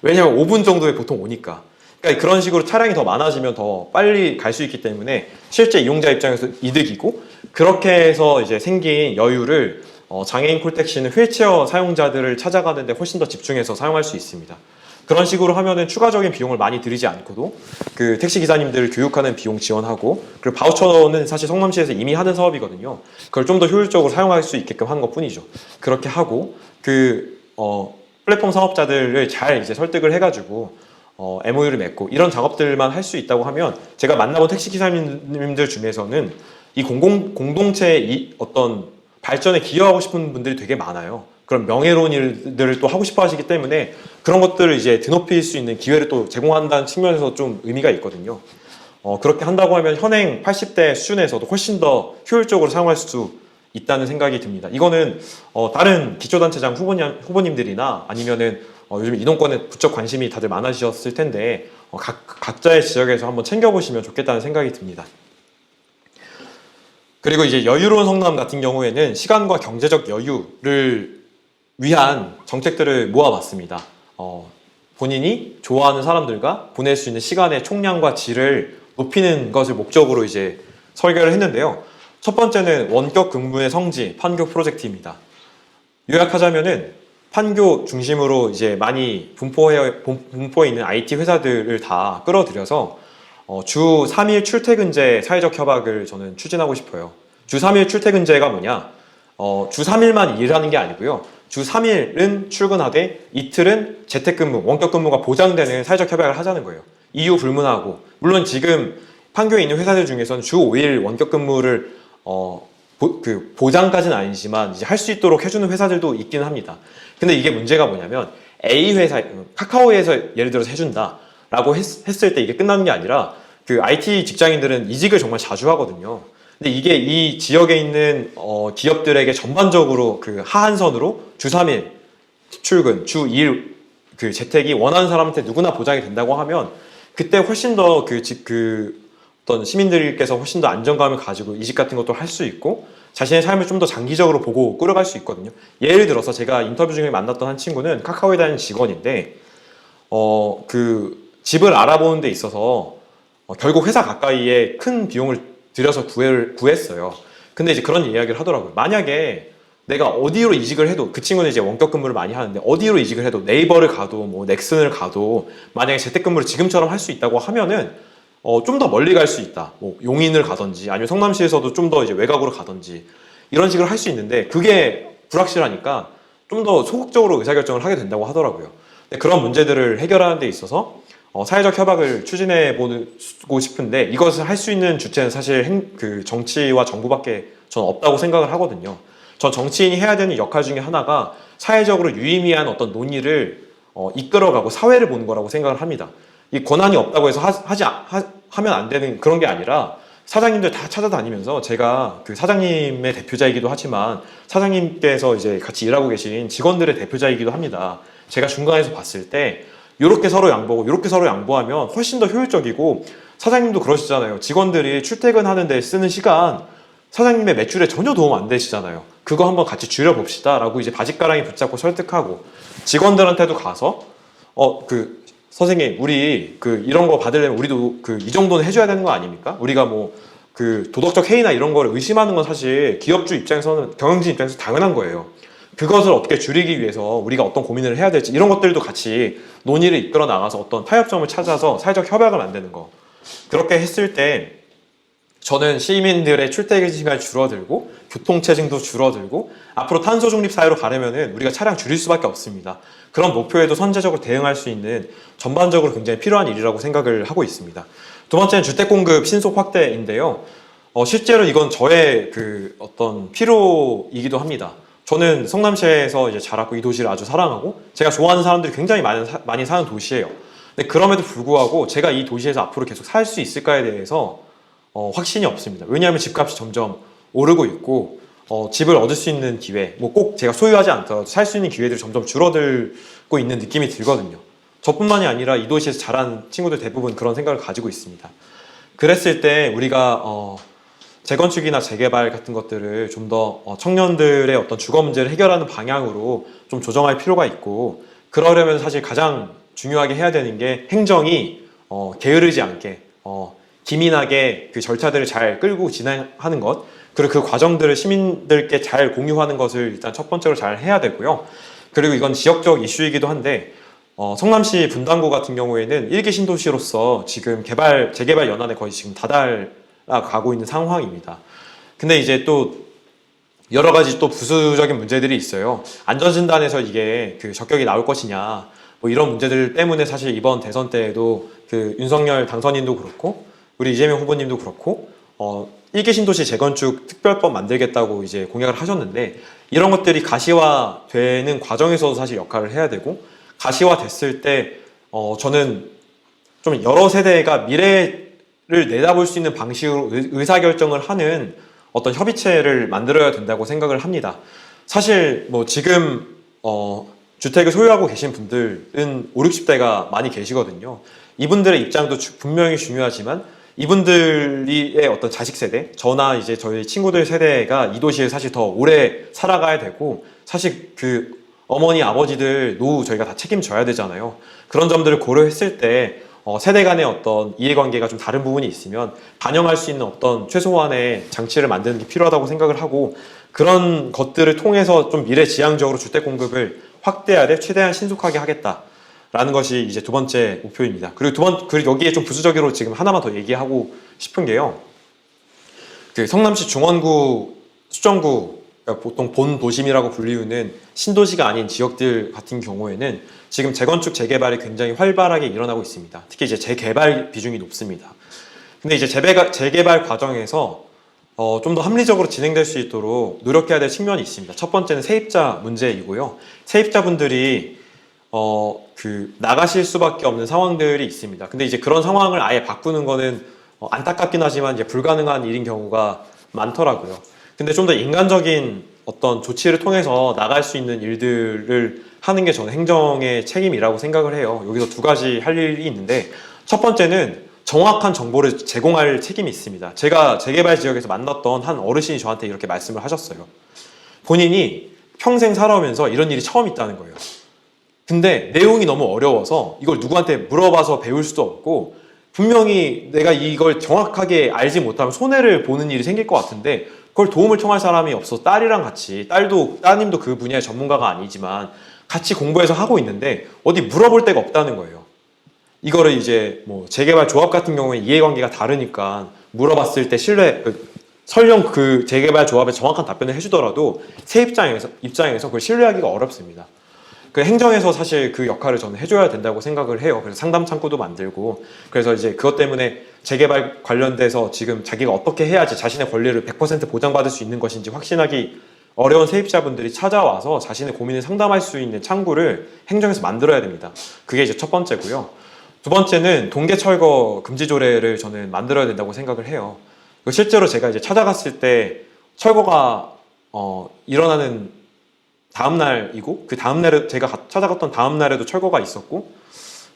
왜냐하면 5분 정도에 보통 오니까. 그러니까 그런 식으로 차량이 더 많아지면 더 빨리 갈 수 있기 때문에 실제 이용자 입장에서 이득이고, 그렇게 해서 이제 생긴 여유를 장애인 콜택시는 휠체어 사용자들을 찾아가는데 훨씬 더 집중해서 사용할 수 있습니다. 그런 식으로 하면은 추가적인 비용을 많이 들이지 않고도 그 택시 기사님들을 교육하는 비용 지원하고, 그리고 바우처는 사실 성남시에서 이미 하는 사업이거든요. 그걸 좀 더 효율적으로 사용할 수 있게끔 하는 것 뿐이죠. 그렇게 하고 플랫폼 사업자들을 잘 이제 설득을 해가지고 MOU를 맺고 이런 작업들만 할 수 있다고 하면, 제가 만나본 택시 기사님들 중에서는 이 공동체의 어떤 발전에 기여하고 싶은 분들이 되게 많아요. 그런 명예로운 일들을 또 하고 싶어 하시기 때문에 그런 것들을 이제 드높일 수 있는 기회를 또 제공한다는 측면에서 좀 의미가 있거든요. 그렇게 한다고 하면 현행 80대 수준에서도 훨씬 더 효율적으로 사용할 수 있다는 생각이 듭니다. 이거는 다른 기초단체장 후보님들이나 아니면은 요즘 이동권에 부쩍 관심이 다들 많으셨을 텐데 각자의 지역에서 한번 챙겨보시면 좋겠다는 생각이 듭니다. 그리고 이제 여유로운 성남 같은 경우에는 시간과 경제적 여유를 위한 정책들을 모아봤습니다. 본인이 좋아하는 사람들과 보낼 수 있는 시간의 총량과 질을 높이는 것을 목적으로 이제 설계를 했는데요. 첫 번째는 원격 근무의 성지 판교 프로젝트입니다. 요약하자면은 판교 중심으로 이제 많이 분포에 있는 IT 회사들을 다 끌어들여서 주 3일 출퇴근제 사회적 협약을 저는 추진하고 싶어요. 주 3일 출퇴근제가 뭐냐? 주 3일만 일하는 게 아니고요. 주 3일은 출근하되 이틀은 재택근무, 원격근무가 보장되는 사회적 협약을 하자는 거예요. 이유 불문하고 물론 지금 판교에 있는 회사들 중에서는 주 5일 원격근무를 보장까지는 아니지만 이제 할 수 있도록 해주는 회사들도 있기는 합니다. 근데 이게 문제가 뭐냐면 A 회사, 카카오에서 예를 들어서 해준다라고 했을 때 이게 끝나는 게 아니라 그 IT 직장인들은 이직을 정말 자주 하거든요. 근데 이게 이 지역에 있는 기업들에게 전반적으로 그 하한선으로 주 3일 출근, 주 2일 그 재택이 원하는 사람한테 누구나 보장이 된다고 하면 그때 훨씬 더 어떤 시민들께서 훨씬 더 안정감을 가지고 이직 같은 것도 할 수 있고 자신의 삶을 좀 더 장기적으로 보고 끌어갈 수 있거든요. 예를 들어서 제가 인터뷰 중에 만났던 한 친구는 카카오에 다니는 직원인데 그 집을 알아보는 데 있어서 결국 회사 가까이에 큰 비용을 들여서 구했어요. 근데 이제 그런 이야기를 하더라고요. 만약에 내가 어디로 이직을 해도 그 친구는 이제 원격 근무를 많이 하는데 어디로 이직을 해도 네이버를 가도 뭐 넥슨을 가도 만약에 재택근무를 지금처럼 할 수 있다고 하면은 좀 더 멀리 갈 수 있다. 뭐 용인을 가든지 아니면 성남시에서도 좀 더 이제 외곽으로 가든지 이런 식으로 할 수 있는데 그게 불확실하니까 좀 더 소극적으로 의사결정을 하게 된다고 하더라고요. 그런 문제들을 해결하는 데 있어서 사회적 협약을 추진해 보고 싶은데 이것을 할 수 있는 주체는 사실 그 정치와 정부밖에 저는 없다고 생각을 하거든요. 전 정치인이 해야 되는 역할 중에 하나가 사회적으로 유의미한 어떤 논의를 이끌어가고 사회를 보는 거라고 생각을 합니다. 이 권한이 없다고 해서 하면 안 되는 그런 게 아니라 사장님들 다 찾아다니면서 제가 그 사장님의 대표자이기도 하지만 사장님께서 이제 같이 일하고 계신 직원들의 대표자이기도 합니다. 제가 중간에서 봤을 때 이렇게 서로 양보하고 이렇게 서로 양보하면 훨씬 더 효율적이고 사장님도 그러시잖아요. 직원들이 출퇴근하는 데 쓰는 시간 사장님의 매출에 전혀 도움 안 되시잖아요. 그거 한번 같이 줄여봅시다 라고 이제 바짓가랑이 붙잡고 설득하고 직원들한테도 가서 선생님 우리 이런 거 받으려면 우리도 이 정도는 해줘야 되는 거 아닙니까? 우리가 뭐 도덕적 해이나 이런 거를 의심하는 건 사실 기업주 입장에서는 경영진 입장에서 당연한 거예요. 그것을 어떻게 줄이기 위해서 우리가 어떤 고민을 해야 될지 이런 것들도 같이 논의를 이끌어 나가서 어떤 타협점을 찾아서 사회적 협약을 만드는 거. 그렇게 했을 때 저는 시민들의 출퇴근 시간이 줄어들고 교통체증도 줄어들고 앞으로 탄소 중립 사회로 가려면은 우리가 차량 줄일 수밖에 없습니다. 그런 목표에도 선제적으로 대응할 수 있는 전반적으로 굉장히 필요한 일이라고 생각을 하고 있습니다. 두 번째는 주택 공급 신속 확대인데요. 실제로 이건 저의 어떤 필요이기도 합니다. 저는 성남시에서 이제 자랐고 이 도시를 아주 사랑하고 제가 좋아하는 사람들이 굉장히 많이 사는 도시예요. 근데 그럼에도 불구하고 제가 이 도시에서 앞으로 계속 살 수 있을까에 대해서 확신이 없습니다. 왜냐하면 집값이 점점 오르고 있고 집을 얻을 수 있는 기회, 뭐 꼭 제가 소유하지 않더라도 살 수 있는 기회들이 점점 줄어들고 있는 느낌이 들거든요. 저뿐만이 아니라 이 도시에서 자란 친구들 대부분 그런 생각을 가지고 있습니다. 그랬을 때 우리가 재건축이나 재개발 같은 것들을 좀 더 청년들의 어떤 주거 문제를 해결하는 방향으로 좀 조정할 필요가 있고 그러려면 사실 가장 중요하게 해야 되는 게 행정이 게으르지 않게 기민하게 그 절차들을 잘 끌고 진행하는 것 그리고 그 과정들을 시민들께 잘 공유하는 것을 일단 첫 번째로 잘 해야 되고요. 그리고 이건 지역적 이슈이기도 한데 성남시 분당구 같은 경우에는 1기 신도시로서 지금 재개발 연한에 거의 지금 다다가고 있는 상황입니다. 근데 이제 또 여러 가지 또 부수적인 문제들이 있어요. 안전진단에서 이게 적격이 나올 것이냐 뭐 이런 문제들 때문에 사실 이번 대선 때에도 윤석열 당선인도 그렇고 우리 이재명 후보님도 그렇고 1기 신도시 재건축 특별법 만들겠다고 이제 공약을 하셨는데 이런 것들이 가시화되는 과정에서도 사실 역할을 해야 되고, 가시화됐을 때 저는 좀 여러 세대가 미래를 내다볼 수 있는 방식으로 의사결정을 하는 어떤 협의체를 만들어야 된다고 생각을 합니다. 사실 뭐 지금 주택을 소유하고 계신 분들은 5, 60대가 많이 계시거든요. 이분들의 입장도 분명히 중요하지만 이분들의 어떤 자식 세대, 저나 이제 저희 친구들 세대가 이 도시에 사실 더 오래 살아가야 되고, 사실 그 어머니, 아버지들 노후 저희가 다 책임져야 되잖아요. 그런 점들을 고려했을 때 세대 간의 어떤 이해관계가 좀 다른 부분이 있으면 반영할 수 있는 어떤 최소한의 장치를 만드는 게 필요하다고 생각을 하고, 그런 것들을 통해서 좀 미래지향적으로 주택 공급을 확대하되 최대한 신속하게 하겠다라는 것이 이제 두 번째 목표입니다. 그리고 여기에 좀 부수적으로 지금 하나만 더 얘기하고 싶은 게요. 그 성남시 중원구, 수정구, 그러니까 보통 본 도심이라고 불리우는 신도시가 아닌 지역들 같은 경우에는 지금 재건축, 재개발이 굉장히 활발하게 일어나고 있습니다. 특히 이제 재개발 비중이 높습니다. 근데 이제 재개발 과정에서 좀 더 합리적으로 진행될 수 있도록 노력해야 될 측면이 있습니다. 첫 번째는 세입자 문제이고요. 세입자분들이 나가실 수밖에 없는 상황들이 있습니다. 근데 이제 그런 상황을 아예 바꾸는 거는 안타깝긴 하지만 이제 불가능한 일인 경우가 많더라고요. 근데 좀 더 인간적인 어떤 조치를 통해서 나갈 수 있는 일들을 하는 게 저는 행정의 책임이라고 생각을 해요. 여기서 두 가지 할 일이 있는데, 첫 번째는 정확한 정보를 제공할 책임이 있습니다. 제가 재개발 지역에서 만났던 한 어르신이 저한테 이렇게 말씀을 하셨어요. 본인이 평생 살아오면서 이런 일이 처음 있다는 거예요. 근데 내용이 너무 어려워서 이걸 누구한테 물어봐서 배울 수도 없고, 분명히 내가 이걸 정확하게 알지 못하면 손해를 보는 일이 생길 것 같은데 그걸 도움을 청할 사람이 없어서 딸이랑 같이, 따님도 그 분야의 전문가가 아니지만 같이 공부해서 하고 있는데 어디 물어볼 데가 없다는 거예요. 이거를 이제 뭐 재개발 조합 같은 경우에 이해관계가 다르니까 물어봤을 때 설령 그 재개발 조합에 정확한 답변을 해주더라도 세 입장에서 그걸 신뢰하기가 어렵습니다. 그 행정에서 사실 그 역할을 저는 해줘야 된다고 생각을 해요. 그래서 상담 창구도 만들고, 그래서 이제 그것 때문에 재개발 관련돼서 지금 자기가 어떻게 해야지 자신의 권리를 100% 보장받을 수 있는 것인지 확신하기 어려운 세입자분들이 찾아와서 자신의 고민을 상담할 수 있는 창구를 행정에서 만들어야 됩니다. 그게 이제 첫 번째고요. 두 번째는 동계 철거 금지 조례를 저는 만들어야 된다고 생각을 해요. 실제로 제가 이제 찾아갔을 때 철거가 일어나는 다음 날이고, 그 다음 날에 제가 찾아갔던 다음 날에도 철거가 있었고,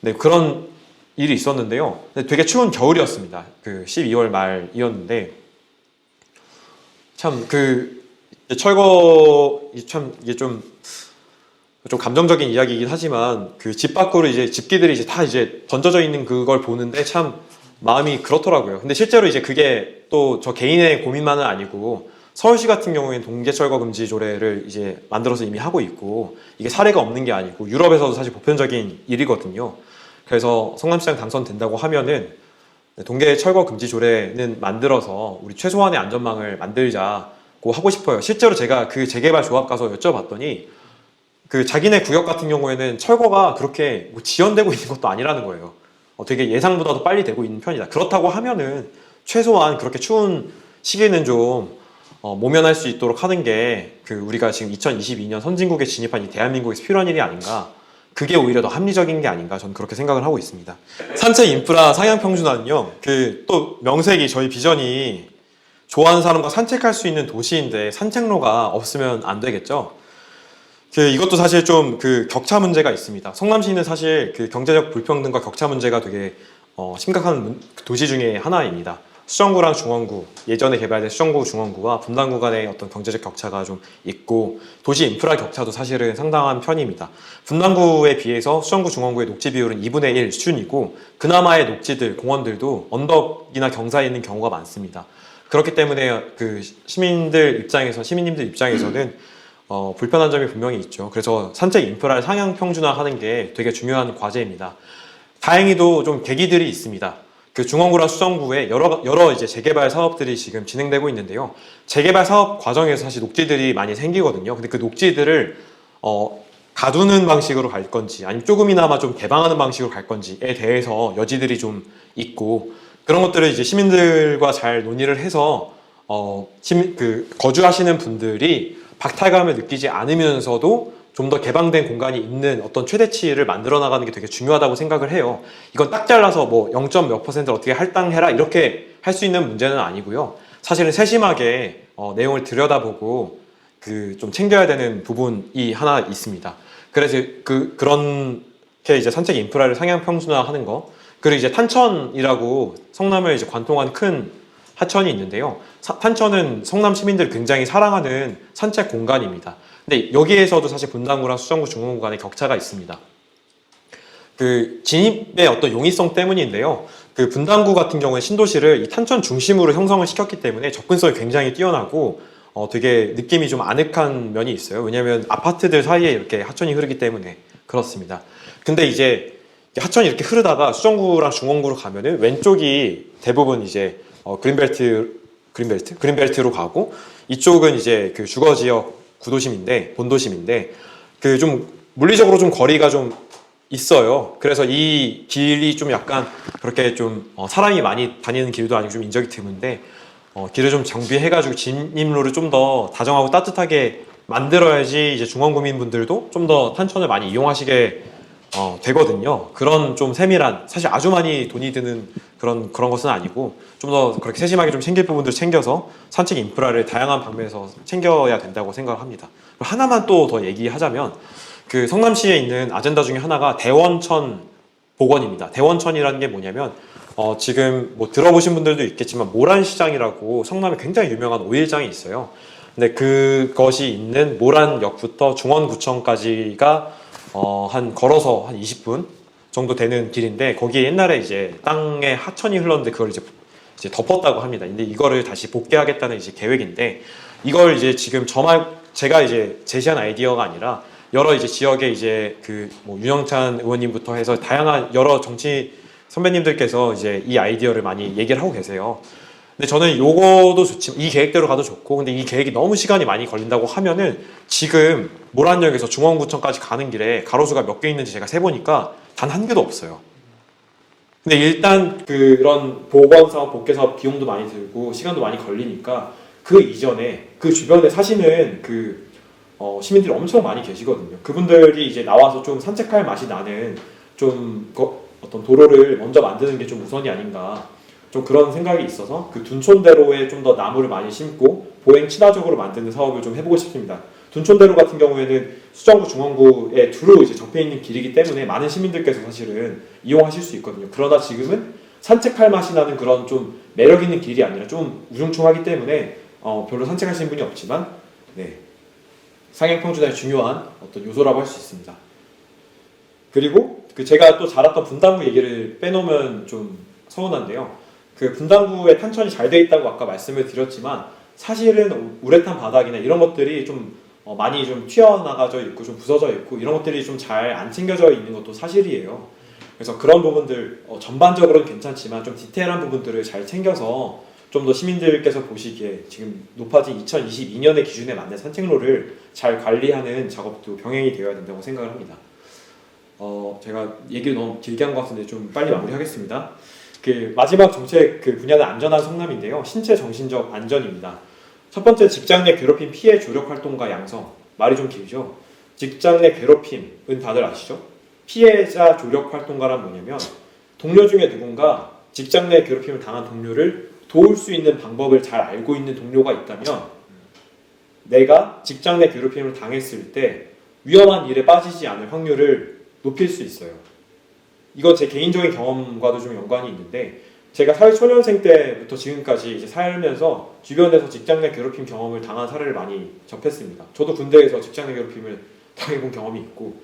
네, 그런 일이 있었는데요. 되게 추운 겨울이었습니다. 그 12월 말이었는데, 참 철거 참 이게 좀 감정적인 이야기이긴 하지만 그 집 밖으로 이제 집기들이 이제 다 이제 던져져 있는 그걸 보는데 참 마음이 그렇더라고요. 근데 실제로 이제 그게 또 저 개인의 고민만은 아니고 서울시 같은 경우에는 동계철거 금지 조례를 이제 만들어서 이미 하고 있고, 이게 사례가 없는 게 아니고 유럽에서도 사실 보편적인 일이거든요. 그래서 성남시장 당선된다고 하면은 동계철거 금지 조례는 만들어서 우리 최소한의 안전망을 만들자고 하고 싶어요. 실제로 제가 그 재개발 조합 가서 여쭤봤더니 그 자기네 구역 같은 경우에는 철거가 그렇게 뭐 지연되고 있는 것도 아니라는 거예요. 되게 예상보다도 빨리 되고 있는 편이다. 그렇다고 하면은 최소한 그렇게 추운 시기는 좀 모면할 수 있도록 하는 게 우리가 지금 2022년 선진국에 진입한 이 대한민국에서 필요한 일이 아닌가. 그게 오히려 더 합리적인 게 아닌가, 저는 그렇게 생각을 하고 있습니다. 산책 인프라 상향 평준화는요, 또 명색이, 저희 비전이 좋아하는 사람과 산책할 수 있는 도시인데 산책로가 없으면 안 되겠죠. 이것도 사실 좀 격차 문제가 있습니다. 성남시는 사실 경제적 불평등과 격차 문제가 되게 심각한 도시 중에 하나입니다. 수정구랑 중원구, 예전에 개발된 수정구, 중원구와 분당구 간의 어떤 경제적 격차가 좀 있고, 도시 인프라 격차도 사실은 상당한 편입니다. 분당구에 비해서 수정구, 중원구의 녹지 비율은 2분의 1 수준이고, 그나마의 녹지들, 공원들도 언덕이나 경사에 있는 경우가 많습니다. 그렇기 때문에 시민님들 입장에서는 불편한 점이 분명히 있죠. 그래서 산책 인프라를 상향 평준화하는 게 되게 중요한 과제입니다. 다행히도 좀 계기들이 있습니다. 중원구랑 수정구에 여러 이제 재개발 사업들이 지금 진행되고 있는데요. 재개발 사업 과정에서 사실 녹지들이 많이 생기거든요. 근데 그 녹지들을 가두는 방식으로 갈 건지, 아니면 조금이나마 좀 개방하는 방식으로 갈 건지에 대해서 여지들이 좀 있고, 그런 것들을 이제 시민들과 잘 논의를 해서 거주하시는 분들이 박탈감을 느끼지 않으면서도 좀 더 개방된 공간이 있는 어떤 최대치를 만들어 나가는 게 되게 중요하다고 생각을 해요. 이건 딱 잘라서 뭐 0. 몇 %를 어떻게 할당해라 이렇게 할 수 있는 문제는 아니고요. 사실은 세심하게 내용을 들여다보고 그 좀 챙겨야 되는 부분이 하나 있습니다. 그래서 그렇게 이제 산책 인프라를 상향 평준화하는 거, 그리고 이제 탄천이라고 성남을 이제 관통한 큰 하천이 있는데요. 탄천은 성남 시민들이 굉장히 사랑하는 산책 공간입니다. 근데 여기에서도 사실 분당구랑 수정구, 중원구 간의 격차가 있습니다. 그 진입의 어떤 용이성 때문인데요. 그 분당구 같은 경우에 신도시를 이 탄천 중심으로 형성을 시켰기 때문에 접근성이 굉장히 뛰어나고 되게 느낌이 좀 아늑한 면이 있어요. 왜냐하면 아파트들 사이에 이렇게 하천이 흐르기 때문에 그렇습니다. 근데 이제 하천이 이렇게 흐르다가 수정구랑 중원구로 가면은 왼쪽이 대부분 이제 그린벨트로 가고, 이쪽은 이제 그 주거지역 본도심인데 그 좀 물리적으로 좀 거리가 좀 있어요. 그래서 이 길이 좀 약간 그렇게 좀 사람이 많이 다니는 길도 아니고 좀 인적이 드문데 길을 좀 정비해가지고 진입로를 좀 더 다정하고 따뜻하게 만들어야지 이제 중원구민분들도 좀 더 탄천을 많이 이용하시게 되거든요. 그런 좀 세밀한, 사실 아주 많이 돈이 드는 그런 것은 아니고 좀 더 그렇게 세심하게 좀 챙길 부분들 챙겨서 산책 인프라를 다양한 방면에서 챙겨야 된다고 생각합니다. 하나만 또 더 얘기하자면 그 성남시에 있는 아젠다 중에 하나가 대원천 복원입니다. 대원천이라는 게 뭐냐면 지금 뭐 들어보신 분들도 있겠지만 모란시장이라고 성남에 굉장히 유명한 오일장이 있어요. 근데 그것이 있는 모란역부터 중원구청까지가 한 걸어서 한 20분 정도 되는 길인데, 거기에 옛날에 이제 땅에 하천이 흘렀는데 그걸 이제 덮었다고 합니다. 근데 이거를 다시 복귀하겠다는 이제 계획인데, 이걸 이제 지금 제가 이제 제시한 아이디어가 아니라 여러 이제 지역의 이제 그 뭐 윤영찬 의원님부터 해서 다양한 여러 정치 선배님들께서 이제 이 아이디어를 많이 얘기를 하고 계세요. 근데 저는 요거도 좋지만 이 계획대로 가도 좋고, 근데 이 계획이 너무 시간이 많이 걸린다고 하면은 지금 모란역에서 중원구청까지 가는 길에 가로수가 몇 개 있는지 제가 세보니까 단 한 개도 없어요. 근데 일단 그런 보건 사업, 복개 사업 비용도 많이 들고 시간도 많이 걸리니까 그 이전에 그 주변에 사시는 그 시민들이 엄청 많이 계시거든요. 그분들이 이제 나와서 좀 산책할 맛이 나는 좀 어떤 도로를 먼저 만드는 게 좀 우선이 아닌가, 좀 그런 생각이 있어서 그 둔촌대로에 좀 더 나무를 많이 심고 보행 친화적으로 만드는 사업을 좀 해보고 싶습니다. 둔촌대로 같은 경우에는 수정구, 중원구에 두루 이제 접해 있는 길이기 때문에 많은 시민들께서 사실은 이용하실 수 있거든요. 그러나 지금은 산책할 맛이 나는 그런 좀 매력 있는 길이 아니라 좀 우중충하기 때문에 별로 산책하시는 분이 없지만, 네, 상행평준화의 중요한 어떤 요소라고 할 수 있습니다. 그리고 그 제가 또 잘 왔던 분당구 얘기를 빼놓으면 좀 서운한데요. 그 분당구에 탄천이 잘 돼 있다고 아까 말씀을 드렸지만 사실은 우레탄 바닥이나 이런 것들이 좀 많이 좀 튀어나가져 있고 좀 부서져 있고 이런 것들이 좀 잘 안 챙겨져 있는 것도 사실이에요. 그래서 그런 부분들 전반적으로는 괜찮지만 좀 디테일한 부분들을 잘 챙겨서 좀 더 시민들께서 보시기에 지금 높아진 2022년의 기준에 맞는 산책로를 잘 관리하는 작업도 병행이 되어야 된다고 생각을 합니다. 제가 얘기를 너무 길게 한 것 같은데 좀 빨리 마무리하겠습니다. 그 마지막 정책 그 분야는 안전한 성남인데요. 신체 정신적 안전입니다. 첫 번째, 직장 내 괴롭힘 피해 조력 활동과 양성. 말이 좀 길죠. 직장 내 괴롭힘은 다들 아시죠? 피해자 조력 활동가란 뭐냐면 동료 중에 누군가 직장 내 괴롭힘을 당한 동료를 도울 수 있는 방법을 잘 알고 있는 동료가 있다면 내가 직장 내 괴롭힘을 당했을 때 위험한 일에 빠지지 않을 확률을 높일 수 있어요. 이건 제 개인적인 경험과도 좀 연관이 있는데, 제가 사회초년생 때부터 지금까지 이제 살면서 주변에서 직장 내 괴롭힘 경험을 당한 사례를 많이 접했습니다. 저도 군대에서 직장 내 괴롭힘을 당해본 경험이 있고,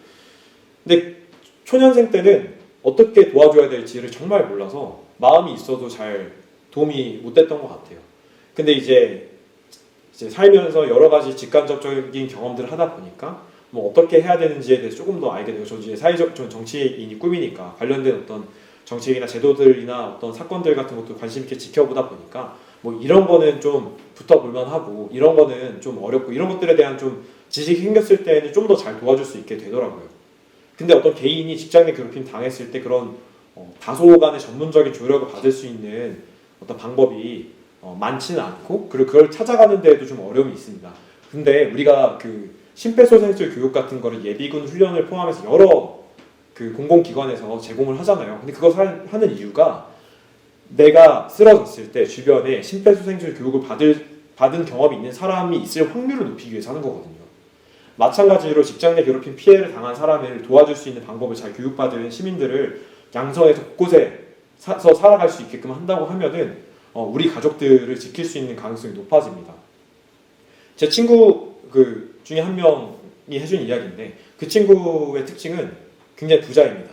근데 초년생 때는 어떻게 도와줘야 될지를 정말 몰라서 마음이 있어도 잘 도움이 못 됐던 것 같아요. 근데 이제 살면서 여러 가지 직간접적인 경험들을 하다 보니까 뭐 어떻게 해야 되는지에 대해서 조금 더 알게 되고, 저 이제 전 정치인이 꿈이니까 관련된 어떤 정책이나 제도들이나 어떤 사건들 같은 것도 관심 있게 지켜보다 보니까 뭐 이런 거는 좀 붙어볼만 하고 이런 거는 좀 어렵고 이런 것들에 대한 좀 지식이 생겼을 때는 좀 더 잘 도와줄 수 있게 되더라고요. 근데 어떤 개인이 직장 내 괴롭힘 당했을 때 그런 다소간의 전문적인 조력을 받을 수 있는 어떤 방법이 많지는 않고, 그리고 그걸 찾아가는 데에도 좀 어려움이 있습니다. 근데 우리가 그 심폐소생술 교육 같은 거를 예비군 훈련을 포함해서 여러 그 공공기관에서 제공을 하잖아요. 근데 그걸 하는 이유가 내가 쓰러졌을 때 주변에 심폐소생술 교육을 받은 경험이 있는 사람이 있을 확률을 높이기 위해서 하는 거거든요. 마찬가지로 직장 내 괴롭힘 피해를 당한 사람을 도와줄 수 있는 방법을 잘 교육받은 시민들을 양성해서 곳곳에서 살아갈 수 있게끔 한다고 하면은 우리 가족들을 지킬 수 있는 가능성이 높아집니다. 제 친구 그 중에 한 명이 해준 이야기인데 그 친구의 특징은 굉장히 부자입니다.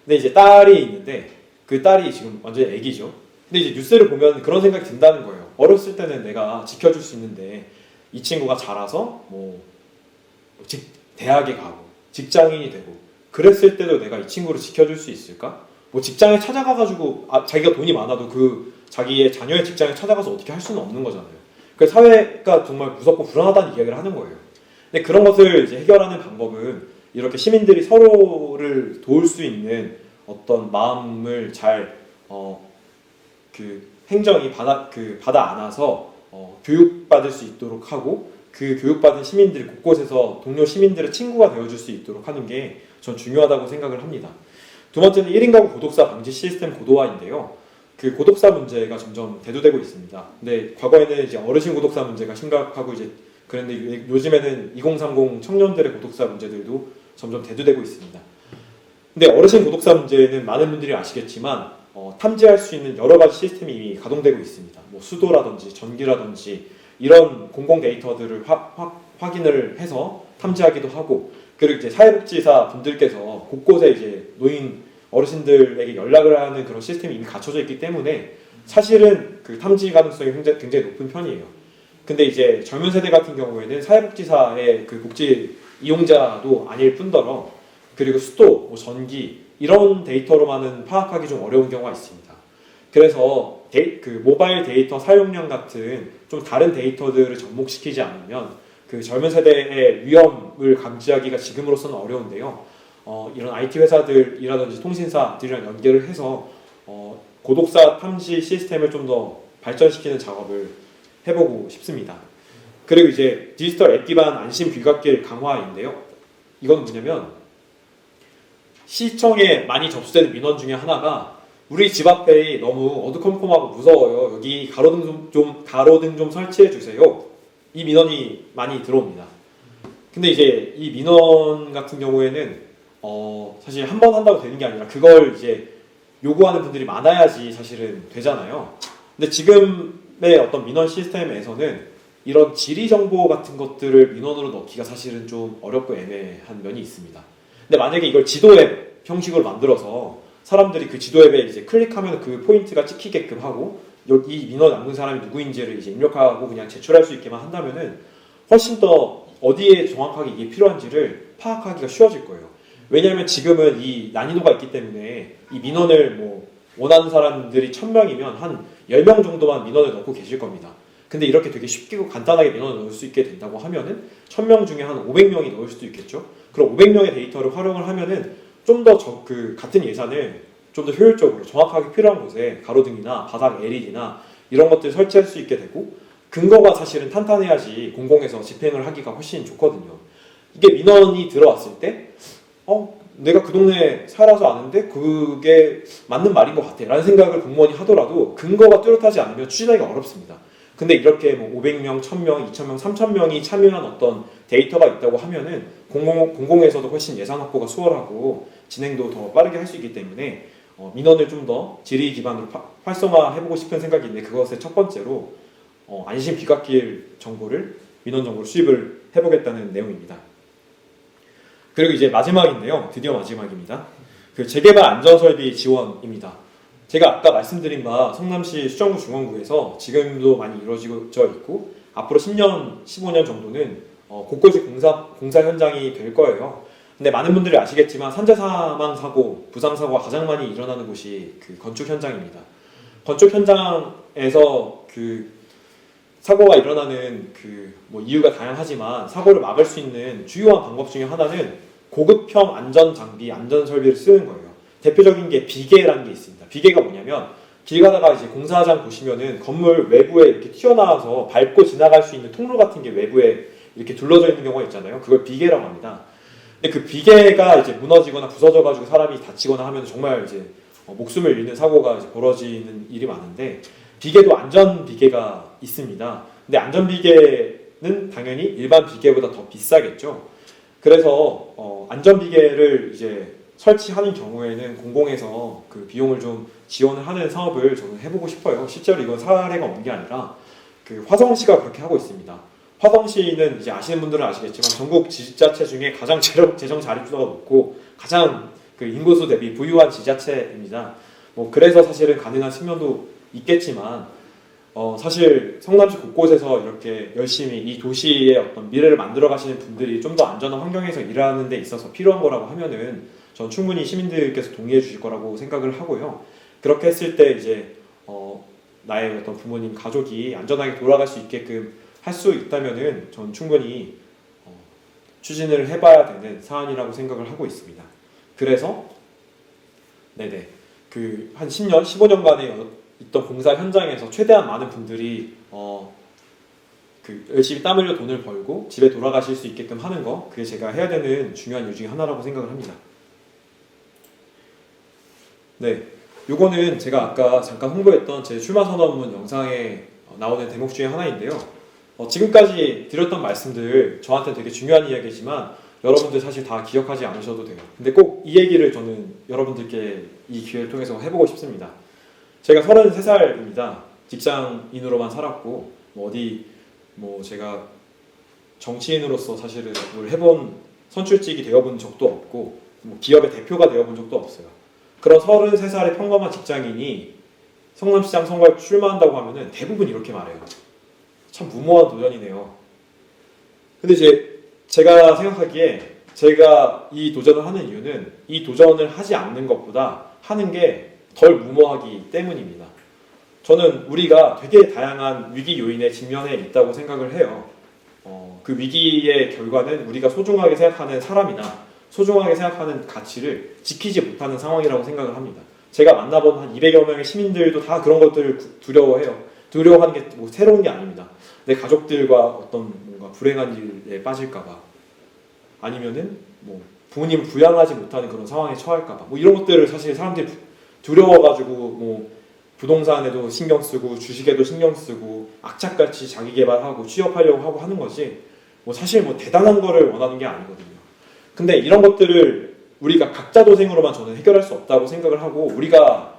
근데 이제 딸이 있는데 그 딸이 지금 완전히 애기죠. 근데 이제 뉴스를 보면 그런 생각이 든다는 거예요. 어렸을 때는 내가 지켜줄 수 있는데 이 친구가 자라서 대학에 가고 직장인이 되고 그랬을 때도 내가 이 친구를 지켜줄 수 있을까? 뭐 직장에 찾아가가지고 자기가 돈이 많아도 그 자기의 자녀의 직장에 찾아가서 어떻게 할 수는 없는 거잖아요. 그래서 사회가 정말 무섭고 불안하다는 이야기를 하는 거예요. 근데 그런 것을 이제 해결하는 방법은 이렇게 시민들이 서로를 도울 수 있는 어떤 마음을 잘 행정이 받아 안아서 교육받을 수 있도록 하고 그 교육받은 시민들 곳곳에서 동료 시민들의 친구가 되어줄 수 있도록 하는 게 전 중요하다고 생각을 합니다. 두 번째는 1인 가구 고독사 방지 시스템 고도화인데요. 그 고독사 문제가 점점 대두되고 있습니다. 근데 과거에는 이제 어르신 고독사 문제가 심각하고 이제 그런데 요즘에는 2030 청년들의 고독사 문제들도 점점 대두되고 있습니다. 근데 어르신 고독사 문제는 많은 분들이 아시겠지만 탐지할 수 있는 여러 가지 시스템이 이미 가동되고 있습니다. 뭐 수도라든지 전기라든지 이런 공공 데이터들을 확인을 해서 탐지하기도 하고 그리고 이제 사회복지사 분들께서 곳곳에 이제 노인 어르신들에게 연락을 하는 그런 시스템이 이미 갖춰져 있기 때문에 사실은 그 탐지 가능성이 굉장히 높은 편이에요. 근데 이제 젊은 세대 같은 경우에는 사회복지사의 그 복지 이용자도 아닐 뿐더러 그리고 수도, 전기 이런 데이터로만은 파악하기 좀 어려운 경우가 있습니다. 그래서 그 모바일 데이터 사용량 같은 좀 다른 데이터들을 접목시키지 않으면 그 젊은 세대의 위험을 감지하기가 지금으로서는 어려운데요. 이런 IT 회사들이라든지 통신사들이랑 연계를 해서 고독사 탐지 시스템을 좀 더 발전시키는 작업을 해보고 싶습니다. 그리고 이제 디지털 앱 기반 안심 귀갓길 강화인데요. 이건 뭐냐면 시청에 많이 접수되는 민원 중에 하나가 우리 집 앞에 너무 어두컴컴하고 무서워요. 여기 가로등 좀 설치해 주세요. 이 민원이 많이 들어옵니다. 근데 이제 이 민원 같은 경우에는 사실 한 번 한다고 되는 게 아니라 그걸 이제 요구하는 분들이 많아야지 사실은 되잖아요. 근데 지금의 어떤 민원 시스템에서는 이런 지리 정보 같은 것들을 민원으로 넣기가 사실은 좀 어렵고 애매한 면이 있습니다. 근데 만약에 이걸 지도 앱 형식으로 만들어서 사람들이 그 지도 앱에 이제 클릭하면 그 포인트가 찍히게끔 하고 이 민원 남긴 사람이 누구인지를 이제 입력하고 그냥 제출할 수 있게만 한다면은 훨씬 더 어디에 정확하게 이게 필요한지를 파악하기가 쉬워질 거예요. 왜냐하면 지금은 이 난이도가 있기 때문에 이 민원을 원하는 사람들이 1000명이면 한 10명 정도만 민원을 넣고 계실 겁니다. 근데 이렇게 되게 쉽게 간단하게 민원을 넣을 수 있게 된다고 하면은 1000명 중에 한 500명이 넣을 수도 있겠죠. 그럼 500명의 데이터를 활용을 하면은 좀 더 같은 예산을 좀 더 효율적으로 정확하게 필요한 곳에 가로등이나 바닥 LED나 이런 것들을 설치할 수 있게 되고 근거가 사실은 탄탄해야지 공공에서 집행을 하기가 훨씬 좋거든요. 이게 민원이 들어왔을 때 내가 그 동네에 살아서 아는데 그게 맞는 말인 것 같아 라는 생각을 공무원이 하더라도 근거가 뚜렷하지 않으면 추진하기가 어렵습니다. 근데 이렇게 500명, 1000명, 2000명, 3000명이 참여한 어떤 데이터가 있다고 하면은 공공에서도 훨씬 예산 확보가 수월하고 진행도 더 빠르게 할 수 있기 때문에 민원을 좀 더 질의 기반으로 활성화해보고 싶은 생각이 있는데 그것의 첫 번째로 안심 귀갓길 정보를 민원 정보로 수입을 해보겠다는 내용입니다. 그리고 이제 마지막인데요. 드디어 마지막입니다. 그 재개발 안전설비 지원입니다. 제가 아까 말씀드린 바 성남시 수정구 중원구에서 지금도 많이 이루어지고 있고 앞으로 10년, 15년 정도는 곳곳이 공사 현장이 될 거예요. 근데 많은 분들이 아시겠지만 산재 사망 사고, 부상 사고가 가장 많이 일어나는 곳이 그 건축 현장입니다. 건축 현장에서 그 사고가 일어나는 이유가 다양하지만 사고를 막을 수 있는 주요한 방법 중에 하나는 고급형 안전 장비, 안전 설비를 쓰는 거예요. 대표적인 게 비계라는 게 있습니다. 비계가 뭐냐면 길 가다가 이제 공사장 보시면은 건물 외부에 이렇게 튀어나와서 밟고 지나갈 수 있는 통로 같은 게 외부에 이렇게 둘러져 있는 경우가 있잖아요. 그걸 비계라고 합니다. 근데 그 비계가 이제 무너지거나 부서져가지고 사람이 다치거나 하면 정말 이제 목숨을 잃는 사고가 이제 벌어지는 일이 많은데, 비계도 안전 비계가 있습니다. 근데 안전 비계는 당연히 일반 비계보다 더 비싸겠죠. 그래서 안전 비계를 이제 설치하는 경우에는 공공에서 그 비용을 좀 지원을 하는 사업을 저는 해보고 싶어요. 실제로 이건 사례가 없는 게 아니라 그 화성시가 그렇게 하고 있습니다. 화성시는 이제 아시는 분들은 아시겠지만 전국 지자체 중에 가장 재정 자립도가 높고 가장 그 인구수 대비 부유한 지자체입니다. 뭐 그래서 사실은 가능한 측면도 있겠지만 사실 성남시 곳곳에서 이렇게 열심히 이 도시의 어떤 미래를 만들어 가시는 분들이 좀 더 안전한 환경에서 일하는 데 있어서 필요한 거라고 하면은 전 충분히 시민들께서 동의해 주실 거라고 생각을 하고요. 그렇게 했을 때 이제 나의 어떤 부모님 가족이 안전하게 돌아갈 수 있게끔 할 수 있다면은 전 충분히 추진을 해봐야 되는 사안이라고 생각을 하고 있습니다. 그래서 네네 그 한 10년, 15년간의 있던 공사 현장에서 최대한 많은 분들이 그 열심히 땀 흘려 돈을 벌고 집에 돌아가실 수 있게끔 하는 거, 그게 제가 해야 되는 중요한 이유 중에 하나라고 생각을 합니다. 네, 요거는 제가 아까 잠깐 홍보했던 제 출마 선언문 영상에 나오는 대목 중에 하나인데요. 지금까지 드렸던 말씀들 저한테 되게 중요한 이야기지만 여러분들 사실 다 기억하지 않으셔도 돼요. 근데 꼭 이 얘기를 저는 여러분들께 이 기회를 통해서 해보고 싶습니다. 제가 33살입니다. 직장인으로만 살았고 제가 정치인으로서 사실은 뭘 해본 선출직이 되어본 적도 없고 기업의 대표가 되어본 적도 없어요. 그런 33살의 평범한 직장인이 성남시장 선거에 출마한다고 하면은 대부분 이렇게 말해요. 참 무모한 도전이네요. 근데 이제 제가 생각하기에 제가 이 도전을 하는 이유는 이 도전을 하지 않는 것보다 하는 게 덜 무모하기 때문입니다. 저는 우리가 되게 다양한 위기 요인에 직면해 있다고 생각을 해요. 그 위기의 결과는 우리가 소중하게 생각하는 사람이나 소중하게 생각하는 가치를 지키지 못하는 상황이라고 생각을 합니다. 제가 만나본 한 200여 명의 시민들도 다 그런 것들을 두려워해요. 두려워하는 게 뭐 새로운 게 아닙니다. 내 가족들과 어떤 뭔가 불행한 일에 빠질까봐, 아니면은 뭐 부모님을 부양하지 못하는 그런 상황에 처할까봐, 뭐 이런 것들을 사실 사람들이 두려워가지고 뭐 부동산에도 신경 쓰고 주식에도 신경 쓰고 악착같이 자기 개발하고 취업하려고 하고 하는 거지, 뭐 사실 뭐 대단한 거를 원하는 게 아니거든요. 근데 이런 것들을 우리가 각자 도생으로만 저는 해결할 수 없다고 생각을 하고, 우리가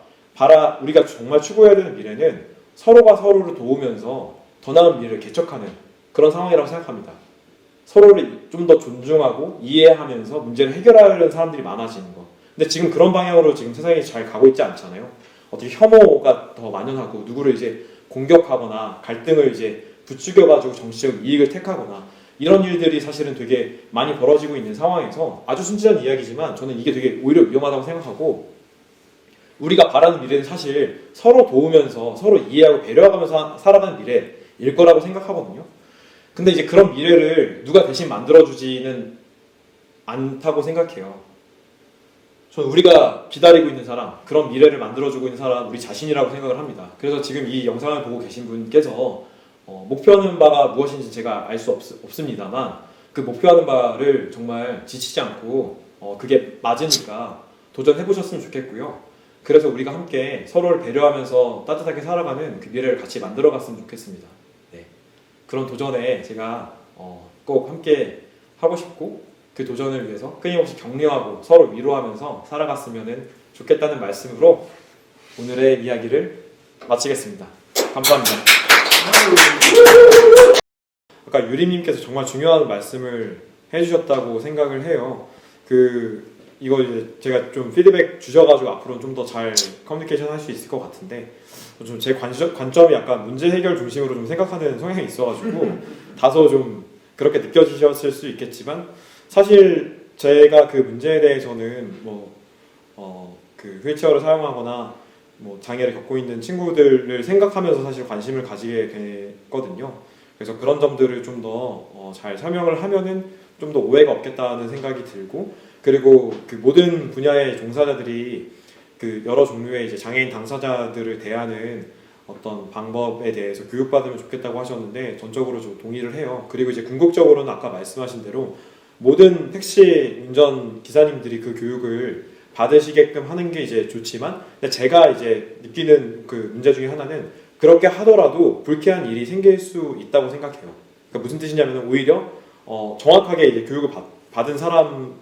정말 추구해야 되는 미래는 서로가 서로를 도우면서 더 나은 미래를 개척하는 그런 상황이라고 생각합니다. 서로를 좀 더 존중하고 이해하면서 문제를 해결하려는 사람들이 많아지는 거. 근데 지금 그런 방향으로 지금 세상이 잘 가고 있지 않잖아요. 어떻게 혐오가 더 만연하고 누구를 이제 공격하거나 갈등을 이제 부추겨가지고 정치적 이익을 택하거나 이런 일들이 사실은 되게 많이 벌어지고 있는 상황에서, 아주 순진한 이야기지만 저는 이게 되게 오히려 위험하다고 생각하고, 우리가 바라는 미래는 사실 서로 도우면서 서로 이해하고 배려하면서 살아가는 미래일 거라고 생각하거든요. 근데 이제 그런 미래를 누가 대신 만들어주지는 않다고 생각해요. 저는 우리가 기다리고 있는 사람, 그런 미래를 만들어주고 있는 사람, 우리 자신이라고 생각을 합니다. 그래서 지금 이 영상을 보고 계신 분께서 목표하는 바가 무엇인지 제가 알 수 없습니다만, 그 목표하는 바를 정말 지치지 않고 그게 맞으니까 도전해보셨으면 좋겠고요. 그래서 우리가 함께 서로를 배려하면서 따뜻하게 살아가는 그 미래를 같이 만들어갔으면 좋겠습니다. 네. 그런 도전에 제가 꼭 함께 하고 싶고, 그 도전을 위해서 끊임없이 격려하고 서로 위로하면서 살아갔으면 좋겠다는 말씀으로 오늘의 이야기를 마치겠습니다. 감사합니다. 아까 유림님께서 정말 중요한 말씀을 해주셨다고 생각을 해요. 이거 이제 제가 좀 피드백 주셔가지고 앞으로는 좀 더 잘 커뮤니케이션 할 수 있을 것 같은데, 좀 제 관점이 약간 문제 해결 중심으로 좀 생각하는 성향이 있어가지고 다소 좀 그렇게 느껴지셨을 수 있겠지만, 사실 제가 그 문제에 대해서는 그 휠체어를 사용하거나 장애를 겪고 있는 친구들을 생각하면서 사실 관심을 가지게 됐거든요. 그래서 그런 점들을 좀 더 잘 설명을 하면은 좀 더 오해가 없겠다는 생각이 들고, 그리고 그 모든 분야의 종사자들이 그 여러 종류의 이제 장애인 당사자들을 대하는 어떤 방법에 대해서 교육받으면 좋겠다고 하셨는데 전적으로 좀 동의를 해요. 그리고 이제 궁극적으로는 아까 말씀하신 대로 모든 택시 운전 기사님들이 그 교육을 받으시게끔 하는 게 이제 좋지만, 근데 제가 이제 느끼는 그 문제 중에 하나는 그렇게 하더라도 불쾌한 일이 생길 수 있다고 생각해요. 그러니까 무슨 뜻이냐면 오히려 정확하게 이제 교육을 받은 사람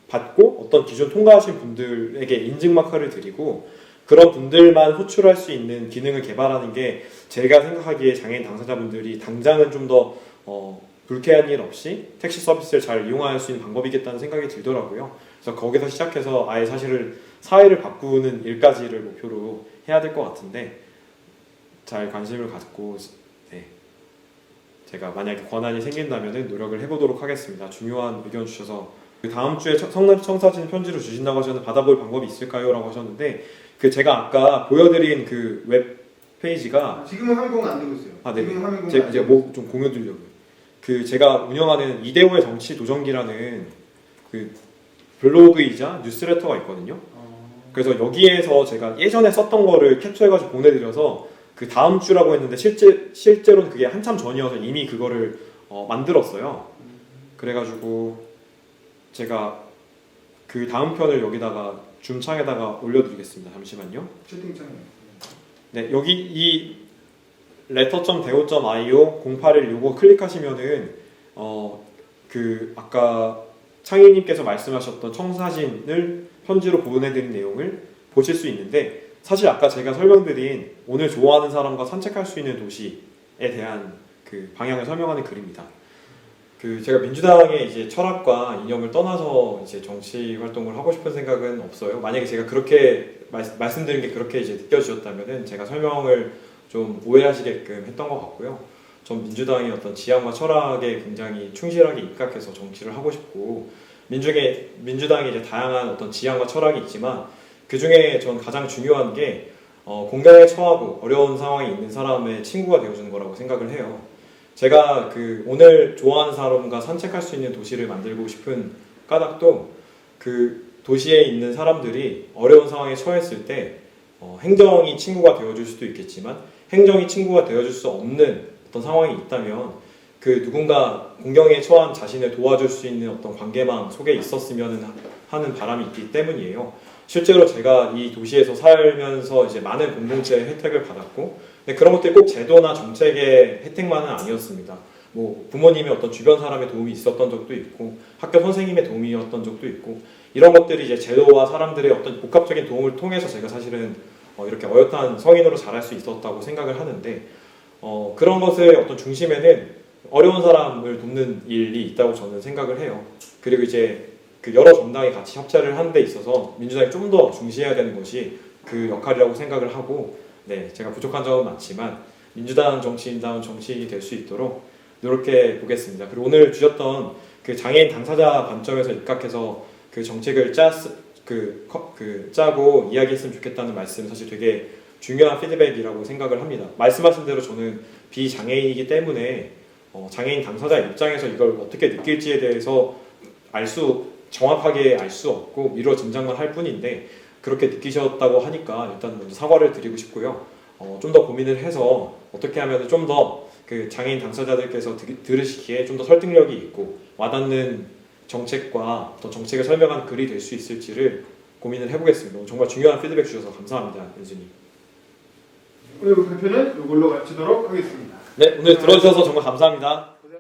받고 어떤 기준 통과하신 분들에게 인증 마크를 드리고 그런 분들만 호출할 수 있는 기능을 개발하는 게 제가 생각하기에 장애인 당사자분들이 당장은 좀 더 불쾌한 일 없이 택시 서비스를 잘 이용할 수 있는 방법이겠다는 생각이 들더라고요. 그래서 거기서 시작해서 아예 사실은 사회를 바꾸는 일까지를 목표로 해야 될 것 같은데 잘 관심을 갖고 제가 만약에 권한이 생긴다면 노력을 해보도록 하겠습니다. 중요한 의견 주셔서 그 다음 주에 성남 청사진 편지로 주신다고 하셨는데 받아볼 방법이 있을까요? 라고 하셨는데 그 제가 아까 보여드린 그 웹페이지가 지금은 화면 공유 안 되고 있어요. 네. 지금 화면 공유 안 제가 뭐 좀 공유 드리려고요. 그 제가 운영하는 이대호의 정치 도전기라는 그 블로그이자 뉴스레터가 있거든요. 그래서 여기에서 제가 예전에 썼던 거를 캡처해가지고 보내드려서 그 다음 주라고 했는데 실제로는 그게 한참 전이어서 이미 그거를 만들었어요. 그래가지고 제가 그 다음 편을 여기다가 줌창에다가 올려드리겠습니다. 잠시만요. 채팅창에. 네, 여기 이 letter.deo.io 081 요거 클릭하시면은 그 아까 창희님께서 말씀하셨던 청사진을 편지로 보내드린 내용을 보실 수 있는데, 사실 아까 제가 설명드린 오늘 좋아하는 사람과 산책할 수 있는 도시에 대한 그 방향을 설명하는 글입니다. 그 제가 민주당의 이제 철학과 이념을 떠나서 이제 정치 활동을 하고 싶은 생각은 없어요. 만약에 제가 그렇게 말씀드린 게 그렇게 이제 느껴지셨다면은 제가 설명을 좀 오해하시게끔 했던 것 같고요. 전 민주당의 어떤 지향과 철학에 굉장히 충실하게 입각해서 정치를 하고 싶고, 민주당이 이제 다양한 어떤 지향과 철학이 있지만 그 중에 전 가장 중요한 게 공경에 처하고 어려운 상황에 있는 사람의 친구가 되어주는 거라고 생각을 해요. 제가 그 오늘 좋아하는 사람과 산책할 수 있는 도시를 만들고 싶은 까닭도 그 도시에 있는 사람들이 어려운 상황에 처했을 때 행정이 친구가 되어줄 수도 있겠지만 행정이 친구가 되어줄 수 없는 어떤 상황이 있다면 그 누군가 공경에 처한 자신을 도와줄 수 있는 어떤 관계망 속에 있었으면 하는 바람이 있기 때문이에요. 실제로 제가 이 도시에서 살면서 이제 많은 공동체 혜택을 받았고, 근데 그런 것들이 꼭 제도나 정책의 혜택만은 아니었습니다. 뭐 부모님의 어떤 주변 사람의 도움이 있었던 적도 있고, 학교 선생님의 도움이었던 적도 있고, 이런 것들이 이제 제도와 사람들의 어떤 복합적인 도움을 통해서 제가 사실은 이렇게 어엿한 성인으로 자랄 수 있었다고 생각을 하는데, 그런 것의 어떤 중심에는 어려운 사람을 돕는 일이 있다고 저는 생각을 해요. 그리고 이제 그 여러 정당이 같이 협치를 하는 데 있어서 민주당이 좀 더 중시해야 되는 것이 그 역할이라고 생각을 하고, 네, 제가 부족한 점은 많지만 민주당 정치인다운 정치인이 될 수 있도록 노력해 보겠습니다. 그리고 오늘 주셨던 그 장애인 당사자 관점에서 입각해서 그 정책을 짜고 이야기했으면 좋겠다는 말씀, 사실 되게 중요한 피드백이라고 생각을 합니다. 말씀하신 대로 저는 비장애인이기 때문에 장애인 당사자 입장에서 이걸 어떻게 느낄지에 대해서 정확하게 알 수 없고 미루어 짐작만 할 뿐인데, 그렇게 느끼셨다고 하니까 일단 먼저 사과를 드리고 싶고요. 좀 더 고민을 해서 어떻게 하면 좀 더 그 장애인 당사자들께서 들으시기에 좀 더 설득력이 있고 와닿는 정책과 어떤 정책을 설명한 글이 될 수 있을지를 고민을 해보겠습니다. 정말 중요한 피드백 주셔서 감사합니다, 연수님. 오늘 발표는 이걸로 마치도록 하겠습니다. 네, 오늘 들어주셔서 정말 감사합니다.